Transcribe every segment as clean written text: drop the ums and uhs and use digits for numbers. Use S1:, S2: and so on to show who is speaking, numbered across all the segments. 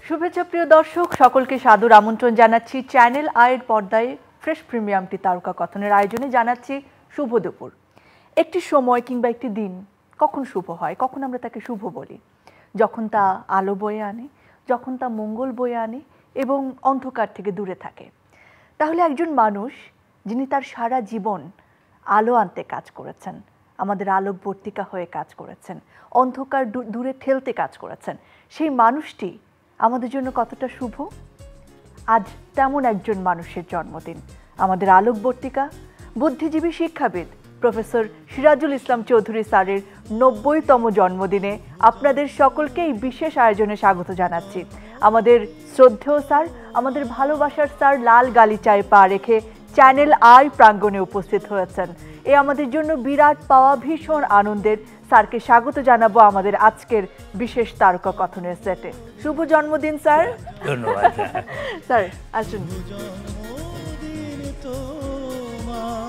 S1: শুভেচ্ছা প্রিয় দর্শক, সকলকে সাদর আমন্ত্রণ জানাচ্ছি চ্যানেল আইয়ের পর্দায় ফ্রেশ প্রিমিয়ামটি তারকা কথনের আয়োজনে। জানাচ্ছি শুভ দুপুর। একটি সময় কিংবা একটি দিন কখন শুভ হয়, কখন আমরা তাকে শুভ বলি? যখন তা আলো বয়ে আনে, যখন তা মঙ্গল বয়ে আনে এবং অন্ধকার থেকে দূরে থাকে। তাহলে একজন মানুষ যিনি তার সারা জীবন আলো আনতে কাজ করেছেন, আমাদের আলোকবর্তিকা হয়ে কাজ করেছেন, অন্ধকার দূরে ঠেলতে কাজ করেছেন, সেই মানুষটি আমাদের জন্য কতটা শুভ? আজ তেমন একজন মানুষের জন্মদিন। আমাদের আলোকবর্তিকা, বুদ্ধিজীবী, শিক্ষাবিদ প্রফেসর সিরাজুল ইসলাম চৌধুরী স্যারের ৯০তম জন্মদিনে আপনাদের সকলকে এই বিশেষ আয়োজনে স্বাগত জানাচ্ছি। আমাদের শ্রদ্ধেয় স্যার, আমাদের ভালোবাসার স্যার লাল গালিচায় পা রেখে চ্যানেল আই প্রাঙ্গণে উপস্থিত হয়েছেন। এ আমাদের জন্য বিরাট পাওয়া, ভীষণ আনন্দের। স্যারকে স্বাগত জানাবো আমাদের আজকের বিশেষ তারকা কথনের সেটে। শুভ জন্মদিন স্যার।
S2: ধন্যবাদ
S1: স্যার, আসুন।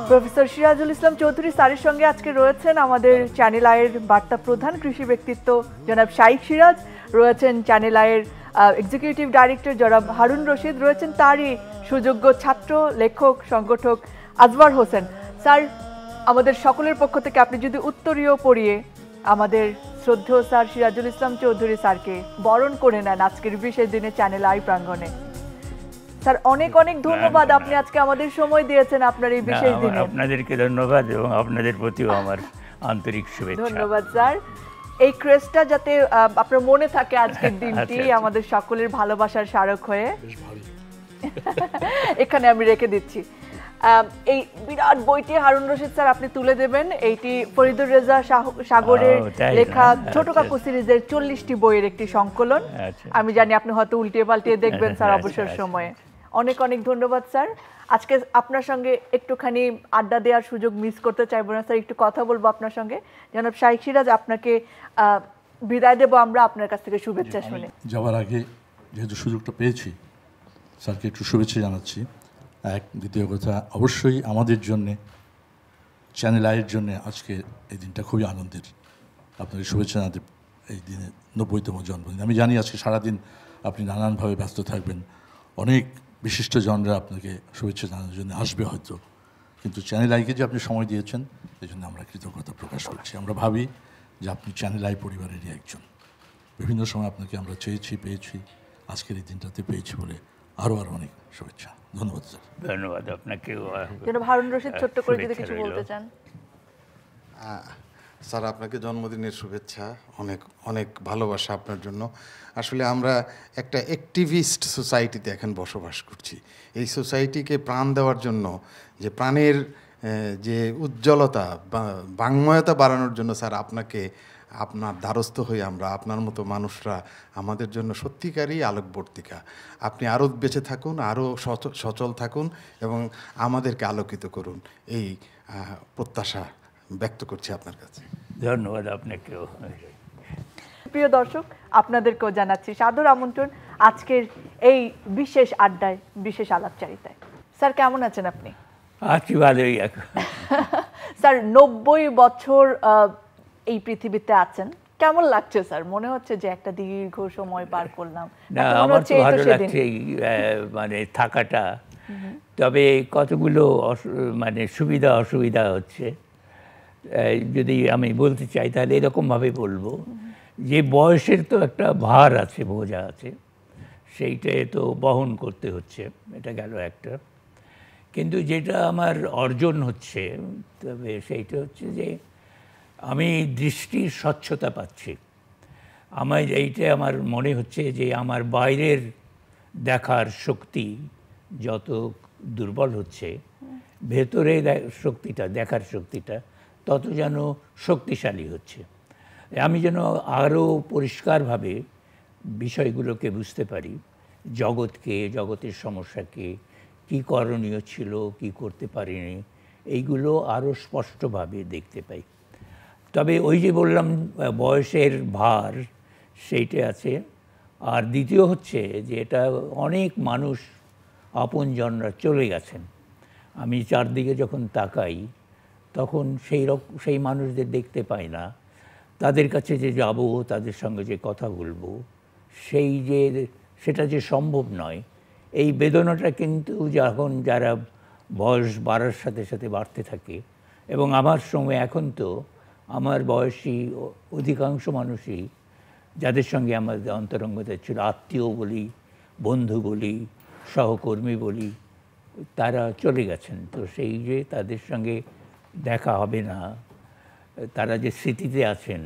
S1: প্রফেসর সিরাজুল ইসলাম চৌধুরী স্যারের সঙ্গে আজকে রয়েছেন আমাদের চ্যানেল আইয়ের বার্তা প্রধান কৃষি ব্যক্তিত্ব জনাব শাইখ সিরাজ, রয়েছেন চ্যানেল আইয়ের এক্সিকিউটিভ ডাইরেক্টর জনাব হারুন রশিদ, রয়েছেন তারই সুযোগ্য ছাত্র, লেখক, সংগঠক আজওয়ার হোসেন। স্যার, আমাদের সকলের পক্ষ থেকে আপনি যদি উত্তরীয় পড়িয়ে আমাদের শ্রদ্ধেয় স্যার সিরাজুল ইসলাম চৌধুরী স্যারকে বরণ করে নেন আজকের বিশেষ দিনে চ্যানেল আই প্রাঙ্গণে। স্যার, অনেক অনেক ধন্যবাদ, আপনি আজকে আমাদের সময় দিয়েছেন আপনার এই বিশেষ দিনে।
S2: আপনাদেরকে ধন্যবাদ এবং আপনাদের প্রতিও আমার আন্তরিক শুভেচ্ছা।
S1: ধন্যবাদ স্যার। এই ক্রেস্টটা যাতে আপনার মনে থাকে আজকের দিনটি আমাদের সকলের ভালোবাসার স্মারক হয়ে এখানে আমি রেখে দিচ্ছি। এই বিরাট বইটি হারুন রশিদ স্যার আপনি তুলে দেবেন। এইটি ফরিদুর রেজা সাগরের লেখা ছোট কাকু সিরিজের 40টি বইয়ের একটি সংকলন। আমি জানি আপনি হয়তো উল্টিয়ে পাল্টিয়ে দেখবেন স্যার অবসর সময়ে। অনেক অনেক ধন্যবাদ স্যার। আজকে আপনার সঙ্গে একটুখানি আড্ডা দেওয়ার সুযোগ মিস করতে চাইবো না স্যার, একটু কথা বলবো আপনার সঙ্গে। জনাব শাইখ সিরাজ, আপনাকে বিদায় দেবো আমরা আপনার কাছ থেকে শুভেচ্ছা শুনে।
S3: যাওয়ার আগে যেহেতু সুযোগটা পেয়েছি, স্যারকে একটু শুভেচ্ছা জানাচ্ছি। এক, দ্বিতীয় কথা, অবশ্যই আমাদের জন্যে, চ্যানেল আইয়ের জন্যে আজকে এই দিনটা খুবই আনন্দের। আপনাকে শুভেচ্ছা জানাতে এই দিনে ৯০তম জন্মদিন। আমি জানি আজকে সারাদিন আপনি নানানভাবে ব্যস্ত থাকবেন, অনেক বিশিষ্ট জনরা আপনাকে শুভেচ্ছা জানানোর জন্য আসবে হয়তো, কিন্তু চ্যানেল আইকে যে আপনি সময় দিয়েছেন এই জন্য আমরা কৃতজ্ঞতা প্রকাশ করছি। আমরা ভাবি যে আপনি চ্যানেল আই পরিবারেরই একজন। বিভিন্ন সময় আপনাকে আমরা চেয়েছি, পেয়েছি, আজকের এই দিনটাতে পেয়েছি বলে আরও অনেক শুভেচ্ছা। ধন্যবাদ স্যার।
S2: ধন্যবাদ আপনাকেও।
S1: জনাব হারুন রশিদ, ছোট্ট করে যদি কিছু বলতে চান।
S4: স্যার, আপনাকে জন্মদিনের শুভেচ্ছা, অনেক অনেক ভালোবাসা আপনার জন্য। আসলে আমরা একটা অ্যাক্টিভিস্ট সোসাইটিতে এখন বসবাস করছি। এই সোসাইটিকে প্রাণ দেওয়ার জন্য, যে প্রাণের যে উজ্জ্বলতা, বাংময়তা বাড়ানোর জন্য স্যার আপনাকে, আপনার দ্বারস্থ হয়ে আমরা, আপনার মতো মানুষরা আমাদের জন্য সত্যিকারই আলোকবর্তিকা। আপনি আরও বেঁচে থাকুন, আরও সচল থাকুন এবং আমাদেরকে আলোকিত করুন, এই প্রত্যাশা ব্যক্ত করছি আপনার কাছে।
S2: ধন্যবাদ আপনাকেও।
S1: প্রিয় দর্শক, আপনাদেরকেও জানাচ্ছি সাদর আমন্ত্রণ আজকের এই বিশেষ আড্ডায়, বিশেষ আলাপচারিতায়। স্যার, কেমন আছেন আপনি?
S2: আছি ভালোই।
S1: স্যার, ৯০ বছর এই পৃথিবীতে আছেন, কেমন লাগছে স্যার? মনে হচ্ছে যে একটা দীর্ঘ সময় পার করলাম?
S2: না, আমার তো ভালো লাগছে মানে থাকাটা, তবে কতগুলো মানে সুবিধা অসুবিধা হচ্ছে। যদি আমি বলতে চাই তাহলে এরকমভাবে বলবো যে বয়সের তো একটা ভার আছে, বোঝা আছে, সেইটা তো বহন করতে হচ্ছে, এটা গেল একটা। কিন্তু যেটা আমার অর্জন হচ্ছে, তবে সেইটা হচ্ছে যে আমি দৃষ্টির স্বচ্ছতা পাচ্ছি। এইটা আমার মনে হচ্ছে যে আমার বাইরের দেখার শক্তি যত দুর্বল হচ্ছে, ভেতরে শক্তিটা, দেখার শক্তিটা তত যেন শক্তিশালী হচ্ছে। আমি যেন আরও পরিষ্কারভাবে বিষয়গুলোকে বুঝতে পারি, জগৎকে, জগতের সমস্যাকে, কী করণীয় ছিল, কি করতে পারিনি, এইগুলো আরও স্পষ্টভাবে দেখতে পাই। তবে ওই যে বললাম বয়সের ভার, সেইটা আছে। আর দ্বিতীয় হচ্ছে যে এটা অনেক মানুষ আপনজনরা চলে গেছেন। আমি চারদিকে যখন তাকাই তখন সেই মানুষদের দেখতে পাই না। তাদের কাছে যে যাব, তাদের সঙ্গে যে কথা বলবো, সেই যে সেটা যে সম্ভব নয়, এই বেদনাটা কিন্তু যখন যারা বয়স বাড়ার সাথে সাথে বাড়তে থাকে, এবং আমার সময় এখন তো আমার বয়সী অধিকাংশ মানুষই যাদের সঙ্গে আমাদের অন্তরঙ্গতা ছিল, আত্মীয় বলি, বন্ধু বলি, সহকর্মী বলি, তারা চলে গেছেন। তো সেই যে তাদের সঙ্গে দেখা হবে না, তারা যে স্মৃতিতে আছেন,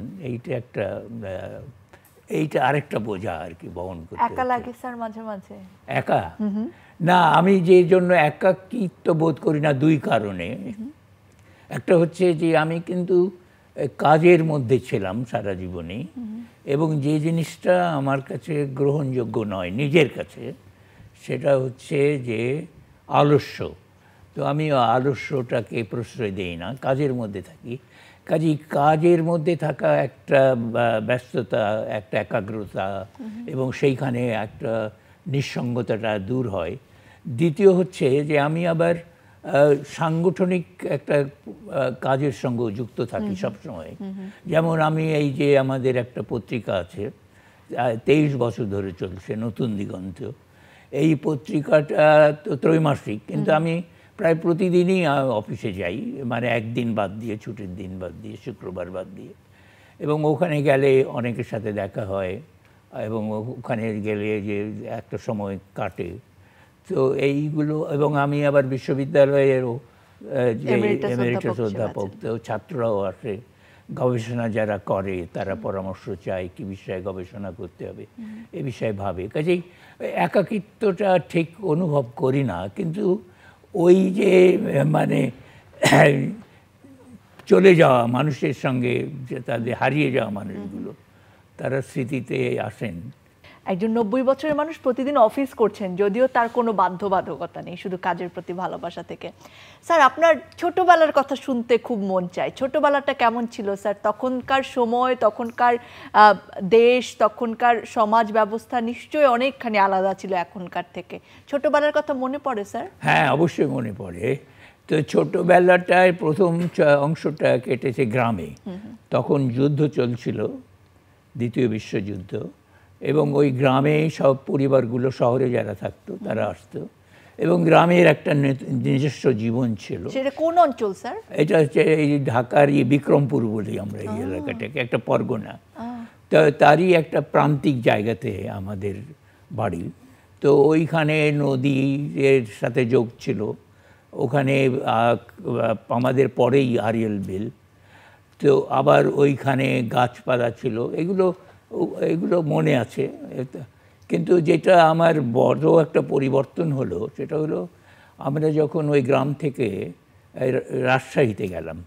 S2: এইটা আরেকটা বোঝা আর কি বহন করতে।
S1: একা লাগে স্যার মাঝে মাঝে?
S2: একা না, আমি যে জন্য একাকিত্ব বোধ করি না দুই কারণে। একটা হচ্ছে যে আমি কিন্তু কাজের মধ্যে ছিলাম সারা জীবনে, এবং যে জিনিসটা আমার কাছে গ্রহণযোগ্য নয় নিজের কাছে, সেটা হচ্ছে যে আলস্য। তো আমি আলস্যটাকে প্রশ্রয় দিই না, কাজের মধ্যে থাকি। কাজেই কাজের মধ্যে থাকা একটা ব্যস্ততা, একটা একাগ্রতা, এবং সেইখানে একটা নিঃসঙ্গতাটা দূর হয়। দ্বিতীয় হচ্ছে যে আমি আবার সাংগঠনিক একটা কাজের সঙ্গে যুক্ত থাকি সবসময়। যেমন আমি এই যে আমাদের একটা পত্রিকা আছে, 23 বছর ধরে চলছে, নতুন দিগন্ত। এই পত্রিকাটা তো ত্রৈমাসিক, কিন্তু আমি প্রায় প্রতিদিনই অফিসে যাই, মানে একদিন বাদ দিয়ে, ছুটির দিন বাদ দিয়ে, শুক্রবার বাদ দিয়ে। এবং ওখানে গেলে অনেকের সাথে দেখা হয়, এবং ওখানে গেলে যে একটা সময় কাটে। তো এইগুলো, এবং আমি আবার বিশ্ববিদ্যালয়েরও যে এমেরিটাস অধ্যাপক, তো ছাত্ররাও আসে, গবেষণা যারা করে তারা পরামর্শ চায় কী বিষয়ে গবেষণা করতে হবে, এ বিষয়ে ভাবে। কাজেই একাকিত্বটা ঠিক অনুভব করি না, কিন্তু ওই যে মানে চলে যাওয়া মানুষের সঙ্গে, যে তাদের হারিয়ে যাওয়া মানুষগুলো, তারা স্মৃতিতে আসেন।
S1: একজন 90 বছরের মানুষ প্রতিদিন অফিস করছেন, যদিও তার কোনো বাধ্যবাধকতা নেই, শুধু কাজের প্রতি ভালোবাসা থেকে। স্যার, আপনার ছোটবেলার কথা শুনতে খুব মন চায়। ছোটবেলাটা কেমন ছিল স্যার? তখনকার সময়, তখনকার দেশ, তখনকার সমাজ ব্যবস্থা নিশ্চয়ই অনেকখানি আলাদা ছিল এখনকার থেকে। ছোটবেলার কথা মনে পড়ে স্যার?
S2: হ্যাঁ, অবশ্যই মনে পড়ে। তো ছোটবেলাটায় প্রথম অংশটা কেটেছে গ্রামে। তখন যুদ্ধ চলছিল, দ্বিতীয় বিশ্বযুদ্ধ, এবং ওই গ্রামে সব পরিবারগুলো শহরে যারা থাকতো তারা আসতো, এবং গ্রামের একটা নিজস্ব জীবন ছিল।
S1: সেটা কোন অঞ্চল স্যার?
S2: এটা হচ্ছে এই ঢাকার বিক্রমপুর বলি আমরা এই এলাকাটাকে, একটা পরগনা। তো তারই একটা প্রান্তিক জায়গাতে আমাদের বাড়ি। তো ওইখানে নদীর সাথে যোগ ছিল, ওখানে আমাদের পরেই আরিয়াল বিল। তো আবার ওইখানে গাছপালা ছিল, এগুলো মনে আছে। কিন্তু যেটা আমার বড় একটা পরিবর্তন হলো, সেটা হলো আমরা যখন ওই গ্রাম থেকে রাজশাহীতে গেলাম।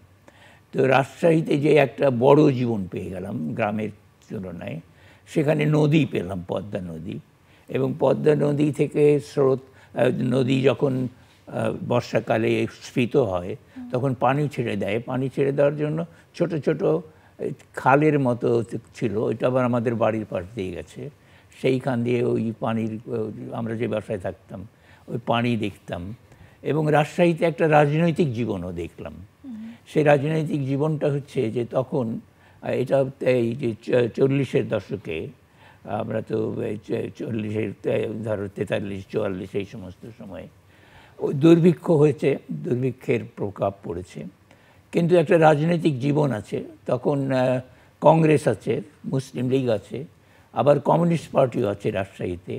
S2: তো রাজশাহীতে যে একটা বড় জীবন পেয়ে গেলাম গ্রামের তুলনায়। সেখানে নদী পেলাম, পদ্মা নদী, এবং পদ্মা নদী থেকে স্রোত, নদী যখন বর্ষাকালে স্ফীত হয় তখন পানি ছেড়ে দেয়। পানি ছেড়ে দেওয়ার জন্য ছোট ছোট খালের মতো ছিল, ওইটা আবার আমাদের বাড়ির পাশ দিয়ে গেছে। সেইখান দিয়ে ওই পানির, আমরা যে বাসায় থাকতাম ওই পানি দেখতাম। এবং রাজশাহীতে একটা রাজনৈতিক জীবনও দেখলাম। সেই রাজনৈতিক জীবনটা হচ্ছে যে তখন এটা এই যে 40-এর দশকে, আমরা তো 40-এর ধরো 43-44 এই সমস্ত সময় ওই দুর্ভিক্ষ হয়েছে, দুর্ভিক্ষের প্রকোপ পড়েছে, কিন্তু একটা রাজনৈতিক জীবন আছে। তখন কংগ্রেস আছে, মুসলিম লীগ আছে, আবার কমিউনিস্ট পার্টিও আছে রাজশাহীতে।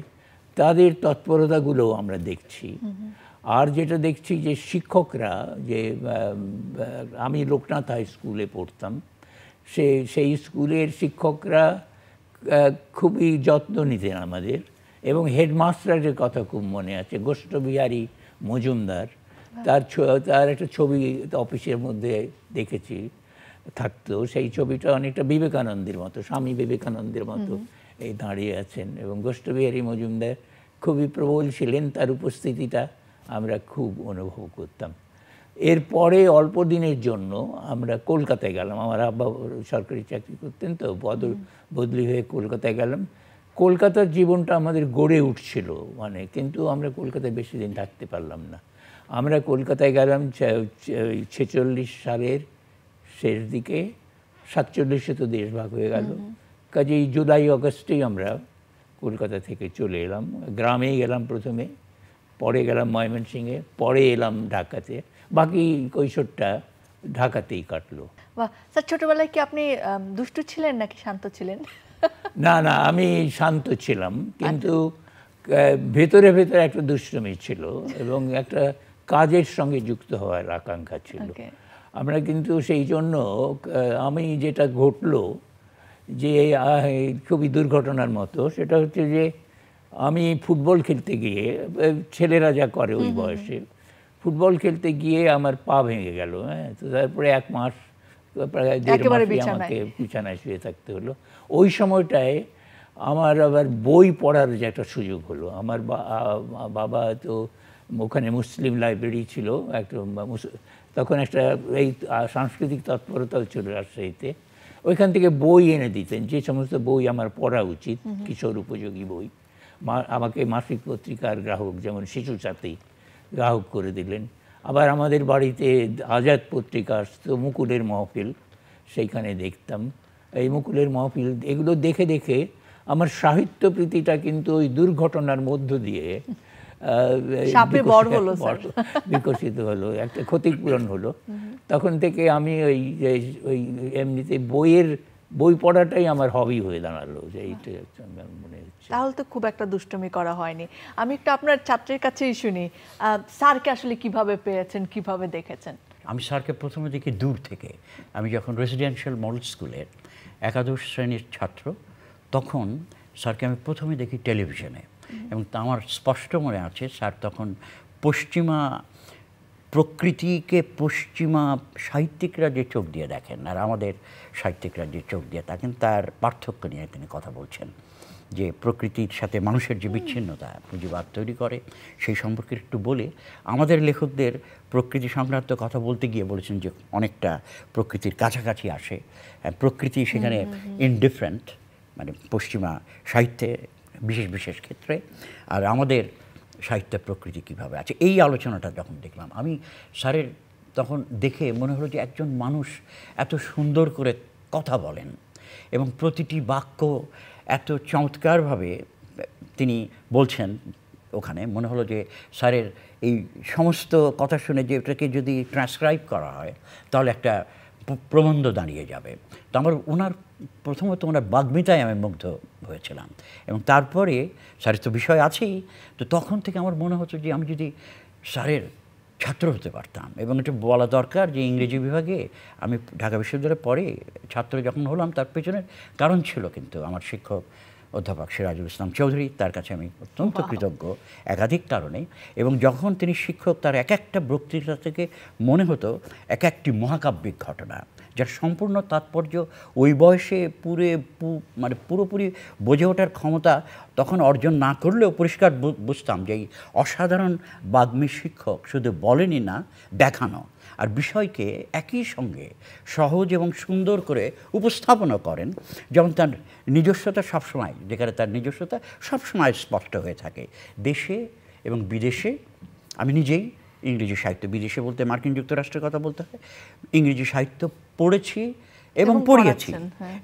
S2: তাদের তৎপরতাগুলো আমরা দেখছি। আর যেটা দেখছি যে শিক্ষকরা, যে আমি লোকনাথ হাই স্কুলে পড়তাম, সেই স্কুলের শিক্ষকরা খুবই যত্ন নিতেন আমাদের। এবং হেডমাস্টারের কথা খুব মনে আছে, গোষ্ঠবিহারী মজুমদার। তার একটা ছবি অফিসের মধ্যে দেখেছি থাকতো। সেই ছবিটা অনেকটা বিবেকানন্দের মতো, স্বামী বিবেকানন্দের মতো এই দাঁড়িয়ে আছেন। এবং গোষ্ঠবিহারী মজুমদার খুবই প্রবল ছিলেন, তার উপস্থিতিটা আমরা খুব অনুভব করতাম। এরপরে অল্প দিনের জন্য আমরা কলকাতায় গেলাম। আমার আব্বা সরকারি চাকরি করতেন, তো বদলি হয়ে কলকাতায় গেলাম। কলকাতার জীবনটা আমাদের গড়ে উঠছিল, মানে, কিন্তু আমরা কলকাতায় বেশি দিন থাকতে পারলাম না। আমরা কলকাতায় গেলাম 46 সালের শেষ দিকে। 47-এ তো দেশ ভাগ হয়ে গেল, কাজেই জুলাই আগস্টেই আমরা কলকাতা থেকে চলে এলাম। গ্রামেই গেলাম প্রথমে, পরে গেলাম ময়মনসিংহে, পরে এলাম ঢাকাতে। বাকি কৈশোরটা ঢাকাতেই কাটলো।
S1: বাহ স্যার, ছোটবেলায় কি আপনি দুষ্টু ছিলেন নাকি শান্ত ছিলেন?
S2: না না, আমি শান্ত ছিলাম, কিন্তু ভেতরে ভেতরে একটা দুষ্টুমি ছিল এবং একটা কাজের সঙ্গে যুক্ত হওয়ার আকাঙ্ক্ষা ছিল। আমরা কিন্তু সেই জন্য আমি যেটা ঘটলো যে খুবই দুর্ঘটনার মতো, সেটা হচ্ছে যে আমি ফুটবল খেলতে গিয়ে, ছেলেরা যা করে ওই বয়সে, ফুটবল খেলতে গিয়ে আমার পা ভেঙে গেল। হ্যাঁ, তো তারপরে 1 মাস প্রায় 1.5 মাস আমাকে বিছানায় শুয়ে থাকতে হলো। ওই সময়টায় আমার আবার বই পড়ার যে একটা সুযোগ হলো। আমার বাবা তো ওখানে মুসলিম লাইব্রেরি ছিল, একটা তখন একটা এই সাংস্কৃতিক তৎপরতাও ছিল রাজশাহীতে। ওইখান থেকে বই এনে দিতেন, যে সমস্ত বই আমার পড়া উচিত, কিশোর উপযোগী বই। আমাকে মাসিক পত্রিকার গ্রাহক, যেমন শিশু সাথী গ্রাহক করে দিলেন। আবার আমাদের বাড়িতে আজাদ পত্রিকা আসতো, মুকুলের মহফিল, সেইখানে দেখতাম। এই মুকুলের মহফিল এগুলো দেখে দেখে আমার সাহিত্য প্রীতিটা কিন্তু ওই দুর্ঘটনার মধ্য দিয়ে বিকশিত হলো, একটা ক্ষতিপূরণ হলো। তখন থেকে আমি ওই এমনিতে বই পড়াটাই আমার হবি হয়ে দাঁড়ালো, যে এইটা মনে হচ্ছে।
S1: তাহলে তো খুব একটা দুষ্টুমি করা হয়নি। আমি একটু আপনার ছাত্রের কাছেই শুনি, স্যারকে আসলে কিভাবে পেয়েছেন, কিভাবে দেখেছেন?
S5: আমি স্যারকে প্রথমে দেখি দূর থেকে। আমি যখন রেসিডেন্সিয়াল মডেল স্কুলের 11 শ্রেণীর ছাত্র, তখন স্যারকে আমি প্রথমে দেখি টেলিভিশনে, এবং আমার স্পষ্ট মনে আছে স্যার তখন পশ্চিমা প্রকৃতিকে পশ্চিমা সাহিত্যিকরা যে চোখ দিয়ে দেখেন আর আমাদের সাহিত্যিকরা যে চোখ দিয়ে দেখেন, তার পার্থক্য নিয়ে তিনি কথা বলছেন, যে প্রকৃতির সাথে মানুষের যে বিচ্ছিন্নতা পুঁজিবাদ তৈরি করে, সেই সম্পর্কে একটু বলে আমাদের লেখকদের প্রকৃতি সংক্রান্ত কথা বলতে গিয়ে বলেছেন যে অনেকটা প্রকৃতির কাছাকাছি আসে, প্রকৃতি সেখানে ইনডিফারেন্ট, মানে পশ্চিমা সাহিত্যে বিশেষ বিশেষ ক্ষেত্রে, আর আমাদের সাহিত্যের প্রকৃতি কীভাবে আছে। এই আলোচনাটা যখন দেখলাম আমি স্যারের, তখন দেখে মনে হলো যে একজন মানুষ এত সুন্দর করে কথা বলেন এবং প্রতিটি বাক্য এত চমৎকারভাবে তিনি বলছেন। ওখানে মনে হলো যে স্যারের এই সমস্ত কথা শুনে যে এটাকে যদি ট্রান্সক্রাইব করা হয় তাহলে একটা প্রবন্ধ দাঁড়িয়ে যাবে। তো আমার প্রথমত ওনার বাগ্মিতায় আমি মুগ্ধ হয়েছিলাম, এবং তারপরে স্যারের তো বিষয় আছেই, তো তখন থেকে আমার মনে হতো যে আমি যদি স্যারের ছাত্র হতে পারতাম। এবং এটা বলা দরকার যে ইংরেজি বিভাগে আমি ঢাকা বিশ্ববিদ্যালয়ে পরে ছাত্র যখন হলাম, তার পেছনের কারণ ছিল কিন্তু আমার শিক্ষক অধ্যাপক সিরাজুল ইসলাম চৌধুরী, তার কাছে আমি অত্যন্ত কৃতজ্ঞ একাধিক কারণে। এবং যখন তিনি শিক্ষক, তার এক একটা বক্তৃতা থেকে মনে হতো এক একটি মহাকাব্যিক ঘটনা, যার সম্পূর্ণ তাৎপর্য ওই বয়সে মানে পুরোপুরি বোঝে ওঠার ক্ষমতা তখন অর্জন না করলেও পরিষ্কার বুঝতাম যে এই অসাধারণ বাগ্মী শিক্ষক শুধু বলেনই না, দেখানো আর বিষয়কে একই সঙ্গে সহজ এবং সুন্দর করে উপস্থাপনা করেন। যেমন তার নিজস্বতা সবসময়, যেখানে তার নিজস্বতা সবসময় স্পষ্ট হয়ে থাকে। দেশে এবং বিদেশে, আমি নিজেই ইংরেজি সাহিত্য, বিদেশে বলতে মার্কিন যুক্তরাষ্ট্রের কথা বলতে হয়, ইংরেজি সাহিত্য পড়েছি এবং পড়িয়েছি।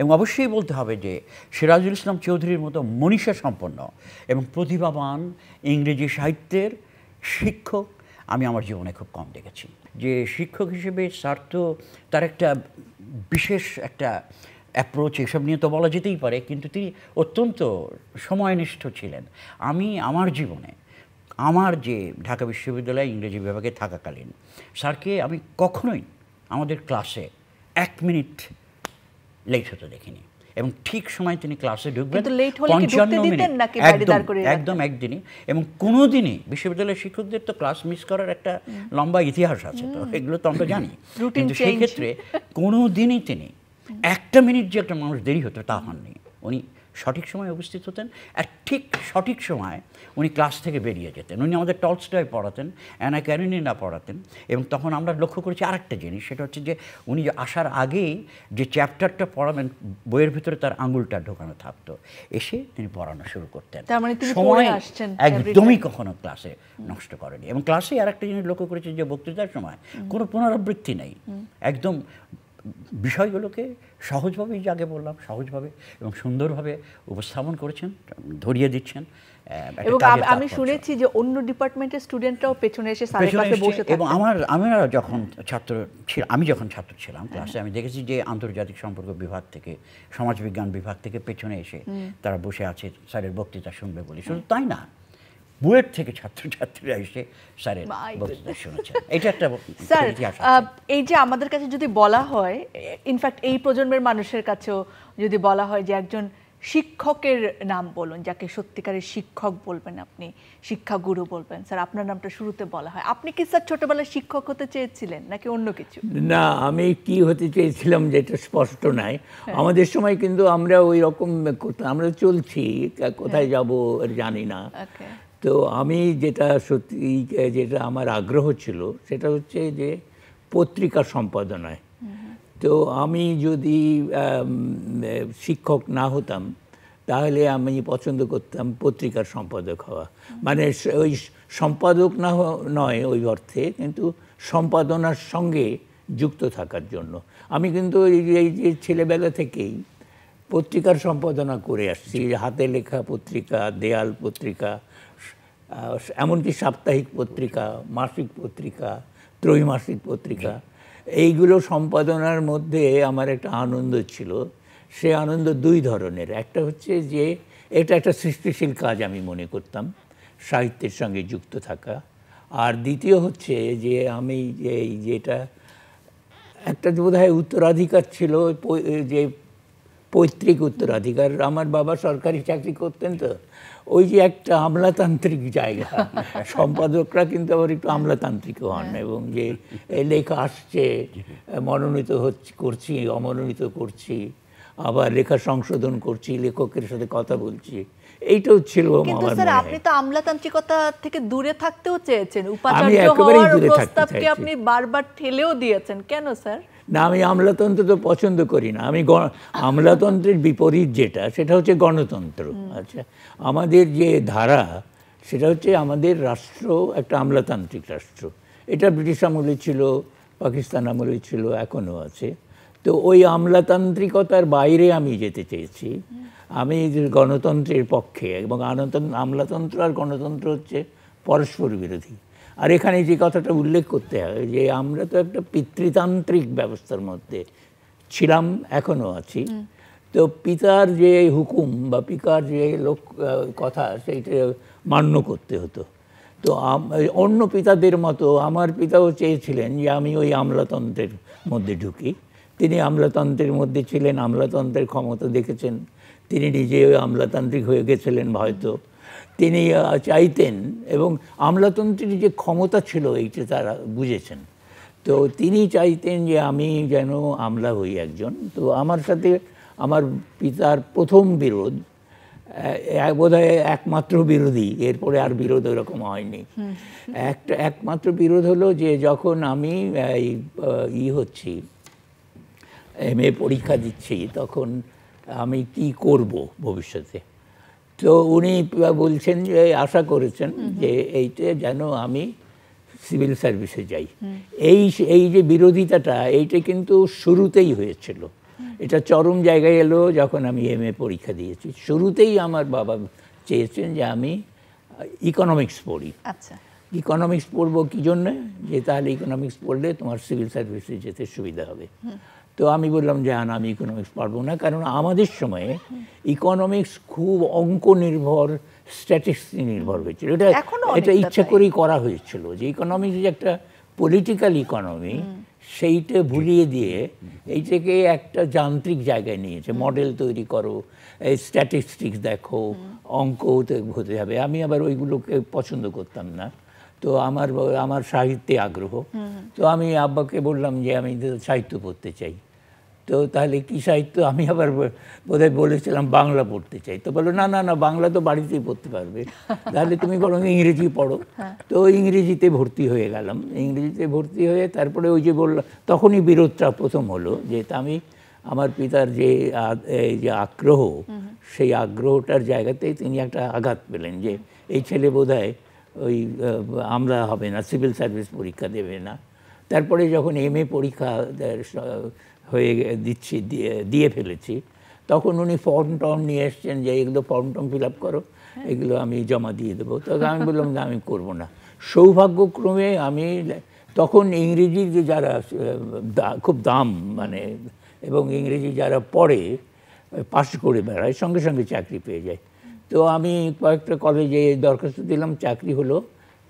S5: এবং অবশ্যই বলতে হবে যে সিরাজুল ইসলাম চৌধুরীর মতো মনীষা সম্পন্ন এবং প্রতিভাবান ইংরেজি সাহিত্যের শিক্ষক আমি আমার জীবনে খুব কম দেখেছি। যে শিক্ষক হিসেবে স্যার তো তার একটা বিশেষ একটা অ্যাপ্রোচ, এসব নিয়ে তো বলা যেতেই পারে, কিন্তু তিনি অত্যন্ত সময়নিষ্ঠ ছিলেন। আমি আমার জীবনে, আমার যে ঢাকা বিশ্ববিদ্যালয়ে ইংরেজি বিভাগে থাকাকালীন স্যারকে আমি কখনোই আমাদের ক্লাসে 1 মিনিট লেট হতে দেখিনি, এবং ঠিক সময় তিনি ক্লাসে ঢুকবেন 55 মিনিট, একদম একদিনই। এবং কোনো দিনই বিশ্ববিদ্যালয়ের শিক্ষকদের তো ক্লাস মিস করার একটা লম্বা ইতিহাস আছে, তো এগুলো তো আমরা জানি, কিন্তু সেই ক্ষেত্রে কোনো দিনই তিনি 1 মিনিট যে একটা মানুষ দেরি হতো তা হননি। উনি সঠিক সময়ে উপস্থিত হতেন, আর ঠিক সঠিক সময় উনি ক্লাস থেকে বেরিয়ে যেতেন। উনি আমাদের টলস্টয় পড়াতেন, অ্যানা ক্যারেনিনা পড়াতেন। এবং তখন আমরা লক্ষ্য করেছি আরেকটা জিনিস, সেটা হচ্ছে যে উনি আসার আগেই যে চ্যাপ্টারটা পড়াবেন বইয়ের ভিতরে তার আঙুলটা ঢোকানো থাকতো, এসে তিনি পড়ানো শুরু করতেন। সময় একদমই কখনো ক্লাসে নষ্ট করেনি। এবং ক্লাসে আরেকটা জিনিস লক্ষ্য করেছি যে বক্তৃতার সময় কোনো পুনরাবৃত্তি নেই, একদম বিষয়গুলোকে সহজভাবেই যাকে বললাম সহজভাবে এবং সুন্দরভাবে উপস্থাপন করেছেন, ধরিয়ে দিচ্ছেন।
S1: এবং আমি শুনেছি যে অন্য ডিপার্টমেন্টের স্টুডেন্টরাও পেছনে এসে স্যারের কাছে বসে থাকতেন।
S5: এবং আমরা যখন আমি যখন ছাত্র ছিলাম ক্লাসে, আমি দেখেছি যে আন্তর্জাতিক সম্পর্ক বিভাগ থেকে, সমাজবিজ্ঞান বিভাগ থেকে পেছনে এসে তারা বসে আছে স্যারের বক্তৃতা শুনবে বলে। শুধু তাই না, বুয়েট থেকে ছাত্রছাত্রীরা এসে স্যারের বক্তৃতা শুনেছেন। এটা একটা
S1: স্যার, এই যে আমাদের কাছে যদি বলা হয়, ইনফ্যাক্ট এই প্রজন্মের মানুষের কাছেও যদি বলা হয় যে একজন শিক্ষকের নাম বলুন, যাকে সত্যিকারের শিক্ষক বলবেন, আপনি শিক্ষাগুরু বলবেন, স্যার আপনার নামটা শুরুতে বলা হয়। আপনি কি স্যার ছোটবেলায় শিক্ষক হতে চেয়েছিলেন নাকি অন্য কিছু?
S2: না, আমি কি হতে চেয়েছিলাম যেটা স্পষ্ট নাই। আমাদের সময় কিন্তু আমরা ওই রকম আমরা চলছি, কোথায় যাব জানি না। তো আমি যেটা সত্যি যেটা আমার আগ্রহ ছিল সেটা হচ্ছে যে পত্রিকা সম্পাদনায়। তো আমি যদি শিক্ষক না হতাম তাহলে আমি পছন্দ করতাম পত্রিকার সম্পাদক হওয়া। মানে ওই সম্পাদক না নয় ওই অর্থে, কিন্তু সম্পাদনার সঙ্গে যুক্ত থাকার জন্য। আমি কিন্তু এই যে ছেলেবেলা থেকেই পত্রিকার সম্পাদনা করে আসছি, হাতে লেখা পত্রিকা, দেয়াল পত্রিকা, এমনকি সাপ্তাহিক পত্রিকা, মাসিক পত্রিকা, ত্রৈমাসিক পত্রিকা, এইগুলো সম্পাদনার মধ্যে আমার একটা আনন্দ ছিল। সে আনন্দ দুই ধরনের। একটা হচ্ছে যে এটা একটা সৃষ্টিশীল কাজ আমি মনে করতাম, সাহিত্যের সঙ্গে যুক্ত থাকা। আর দ্বিতীয় হচ্ছে যে আমি যেটা একটা বোধহয় উত্তরাধিকার ছিল, যে পৈতৃক উত্তরাধিকার। আমার বাবা সরকারি চাকরি করতেন, তো ওই যে একটা আমলাতান্ত্রিক জায়গা, সম্পাদকরা কিন্তু আবার একটু আমলাতান্ত্রিক হন, এবং যে লেখা আসছে, মনোনীত করছি, অমনোনীত করছি, আবার লেখা সংশোধন করছি, লেখকের সাথে কথা বলছি, এইটাও ছিল আমার।
S1: স্যার আপনি তো আমলাতান্ত্রিকতা থেকে দূরে থাকতেও চেয়েছেন, উপাচার্য হওয়ার প্রস্তাবকে আপনি বারবার ঠেলেও দিয়েছেন, কেন স্যার?
S2: না, আমি আমলাতন্ত্র তো পছন্দ করি না। আমি আমলাতন্ত্রের বিপরীত যেটা, সেটা হচ্ছে গণতন্ত্র। আচ্ছা, আমাদের যে ধারা সেটা হচ্ছে আমাদের রাষ্ট্র একটা আমলাতান্ত্রিক রাষ্ট্র। এটা ব্রিটিশ আমলে ছিল, পাকিস্তান আমলে ছিল, এখনও আছে। তো ওই আমলাতান্ত্রিকতার বাইরে আমি যেতে চেয়েছি। আমি গণতন্ত্রের পক্ষে, এবং আমলাতন্ত্র আর গণতন্ত্র হচ্ছে পরস্পর বিরোধী। আর এখানে যে কথাটা উল্লেখ করতে হয় যে আমরা তো একটা পিতৃতান্ত্রিক ব্যবস্থার মধ্যে ছিলাম, এখনও আছি। তো পিতার যে হুকুম বা পিতার যে কথা, সেইটা মান্য করতে হতো। তো অন্য পিতাদের মতো আমার পিতাও চেয়েছিলেন যে আমি ওই আমলাতন্ত্রের মধ্যে ঢুকি। তিনি আমলাতন্ত্রের মধ্যে ছিলেন, আমলাতন্ত্রের ক্ষমতা দেখেছেন, তিনি নিজে আমলাতান্ত্রিক হয়ে গেছিলেন হয়তো। তিনি চাইতেন, এবং আমলাতন্ত্রের যে ক্ষমতা ছিল এইটা তারা বুঝেছেন। তো তিনি চাইতেন যে আমি যেন আমলা হই একজন। তো আমার সাথে আমার পিতার প্রথম বিরোধ, বোধহয় একমাত্র বিরোধী, এরপরে আর বিরোধ ওরকম হয়নি। একমাত্র বিরোধ হলো যে যখন আমি হচ্ছি, MA পরীক্ষা দিচ্ছি, তখন আমি কি করব ভবিষ্যতে। তো উনি বলছেন যে আশা করেছেন যে এইটা যেন আমি সিভিল সার্ভিসে যাই। এই যে বিরোধিতাটা, এইটা কিন্তু শুরুতেই হয়েছিল। এটা চরম জায়গায় এলো যখন আমি MA পরীক্ষা দিয়েছি। শুরুতেই আমার বাবা চেয়েছেন যে আমি ইকোনমিক্স পড়ি।
S1: আচ্ছা,
S2: ইকোনমিক্স পড়বো কী জন্যে? যে তাহলে ইকোনমিক্স পড়লে তোমার সিভিল সার্ভিসে যেতে সুবিধা হবে। তো আমি বললাম যে না, আমি ইকোনমিক্স পারবো না, কারণ আমাদের সময়ে ইকোনমিক্স খুব অঙ্ক নির্ভর, স্ট্যাটিস্টিক্স নির্ভর হয়েছিল। এটা ইচ্ছা করেই করা হয়েছিল যে ইকোনমিক্স যে একটা পলিটিক্যাল ইকোনমি, সেইটা ভুলিয়ে দিয়ে এইটাকে একটা যান্ত্রিক জায়গায় নিয়েছে। মডেল তৈরি করো, এই স্ট্যাটিস্টিক্স দেখো, অঙ্ক হতে হবে। আমি আবার ওইগুলোকে পছন্দ করতাম না। তো আমার সাহিত্যে আগ্রহ। তো আমি আব্বাকে বললাম যে আমি সাহিত্য পড়তে চাই। তো তাহলে কি সাহিত্য? আমি আবার বোধহয় বলেছিলাম বাংলা পড়তে চাই। তো বললো না না না, বাংলা তো বাড়িতেই পড়তে পারবে, তাহলে তুমি বরং ইংরেজি পড়ো। তো ইংরেজিতে ভর্তি হয়ে গেলাম। ইংরেজিতে ভর্তি হয়ে তারপরে ওই যে বললাম, তখনই বিরোধটা প্রথম হলো যে আমি আমার পিতার যে আগ্রহ, সেই আগ্রহটার জায়গাতেই তিনি একটা আঘাত পেলেন যে এই ছেলে বোধহয় ওই আমরা হবে না, সিভিল সার্ভিস পরীক্ষা দেবে না। তারপরে যখন MA পরীক্ষা হয়ে দিচ্ছি, দিয়ে ফেলেছি, তখন উনি ফর্ম টর্ম নিয়ে এসছেন যে এগুলো ফর্ম টর্ম ফিল আপ করো, এগুলো আমি জমা দিয়ে দেবো। তখন আমি বললাম যে আমি করবো না। সৌভাগ্যক্রমে আমি তখন ইংরেজি যে যারা খুব দাম মানে, এবং ইংরেজি যারা পড়ে পাস করে বেড়ায় সঙ্গে সঙ্গে চাকরি পেয়ে যায়। তো আমি কয়েকটা কলেজে দরখাস্ত দিলাম, চাকরি হলো।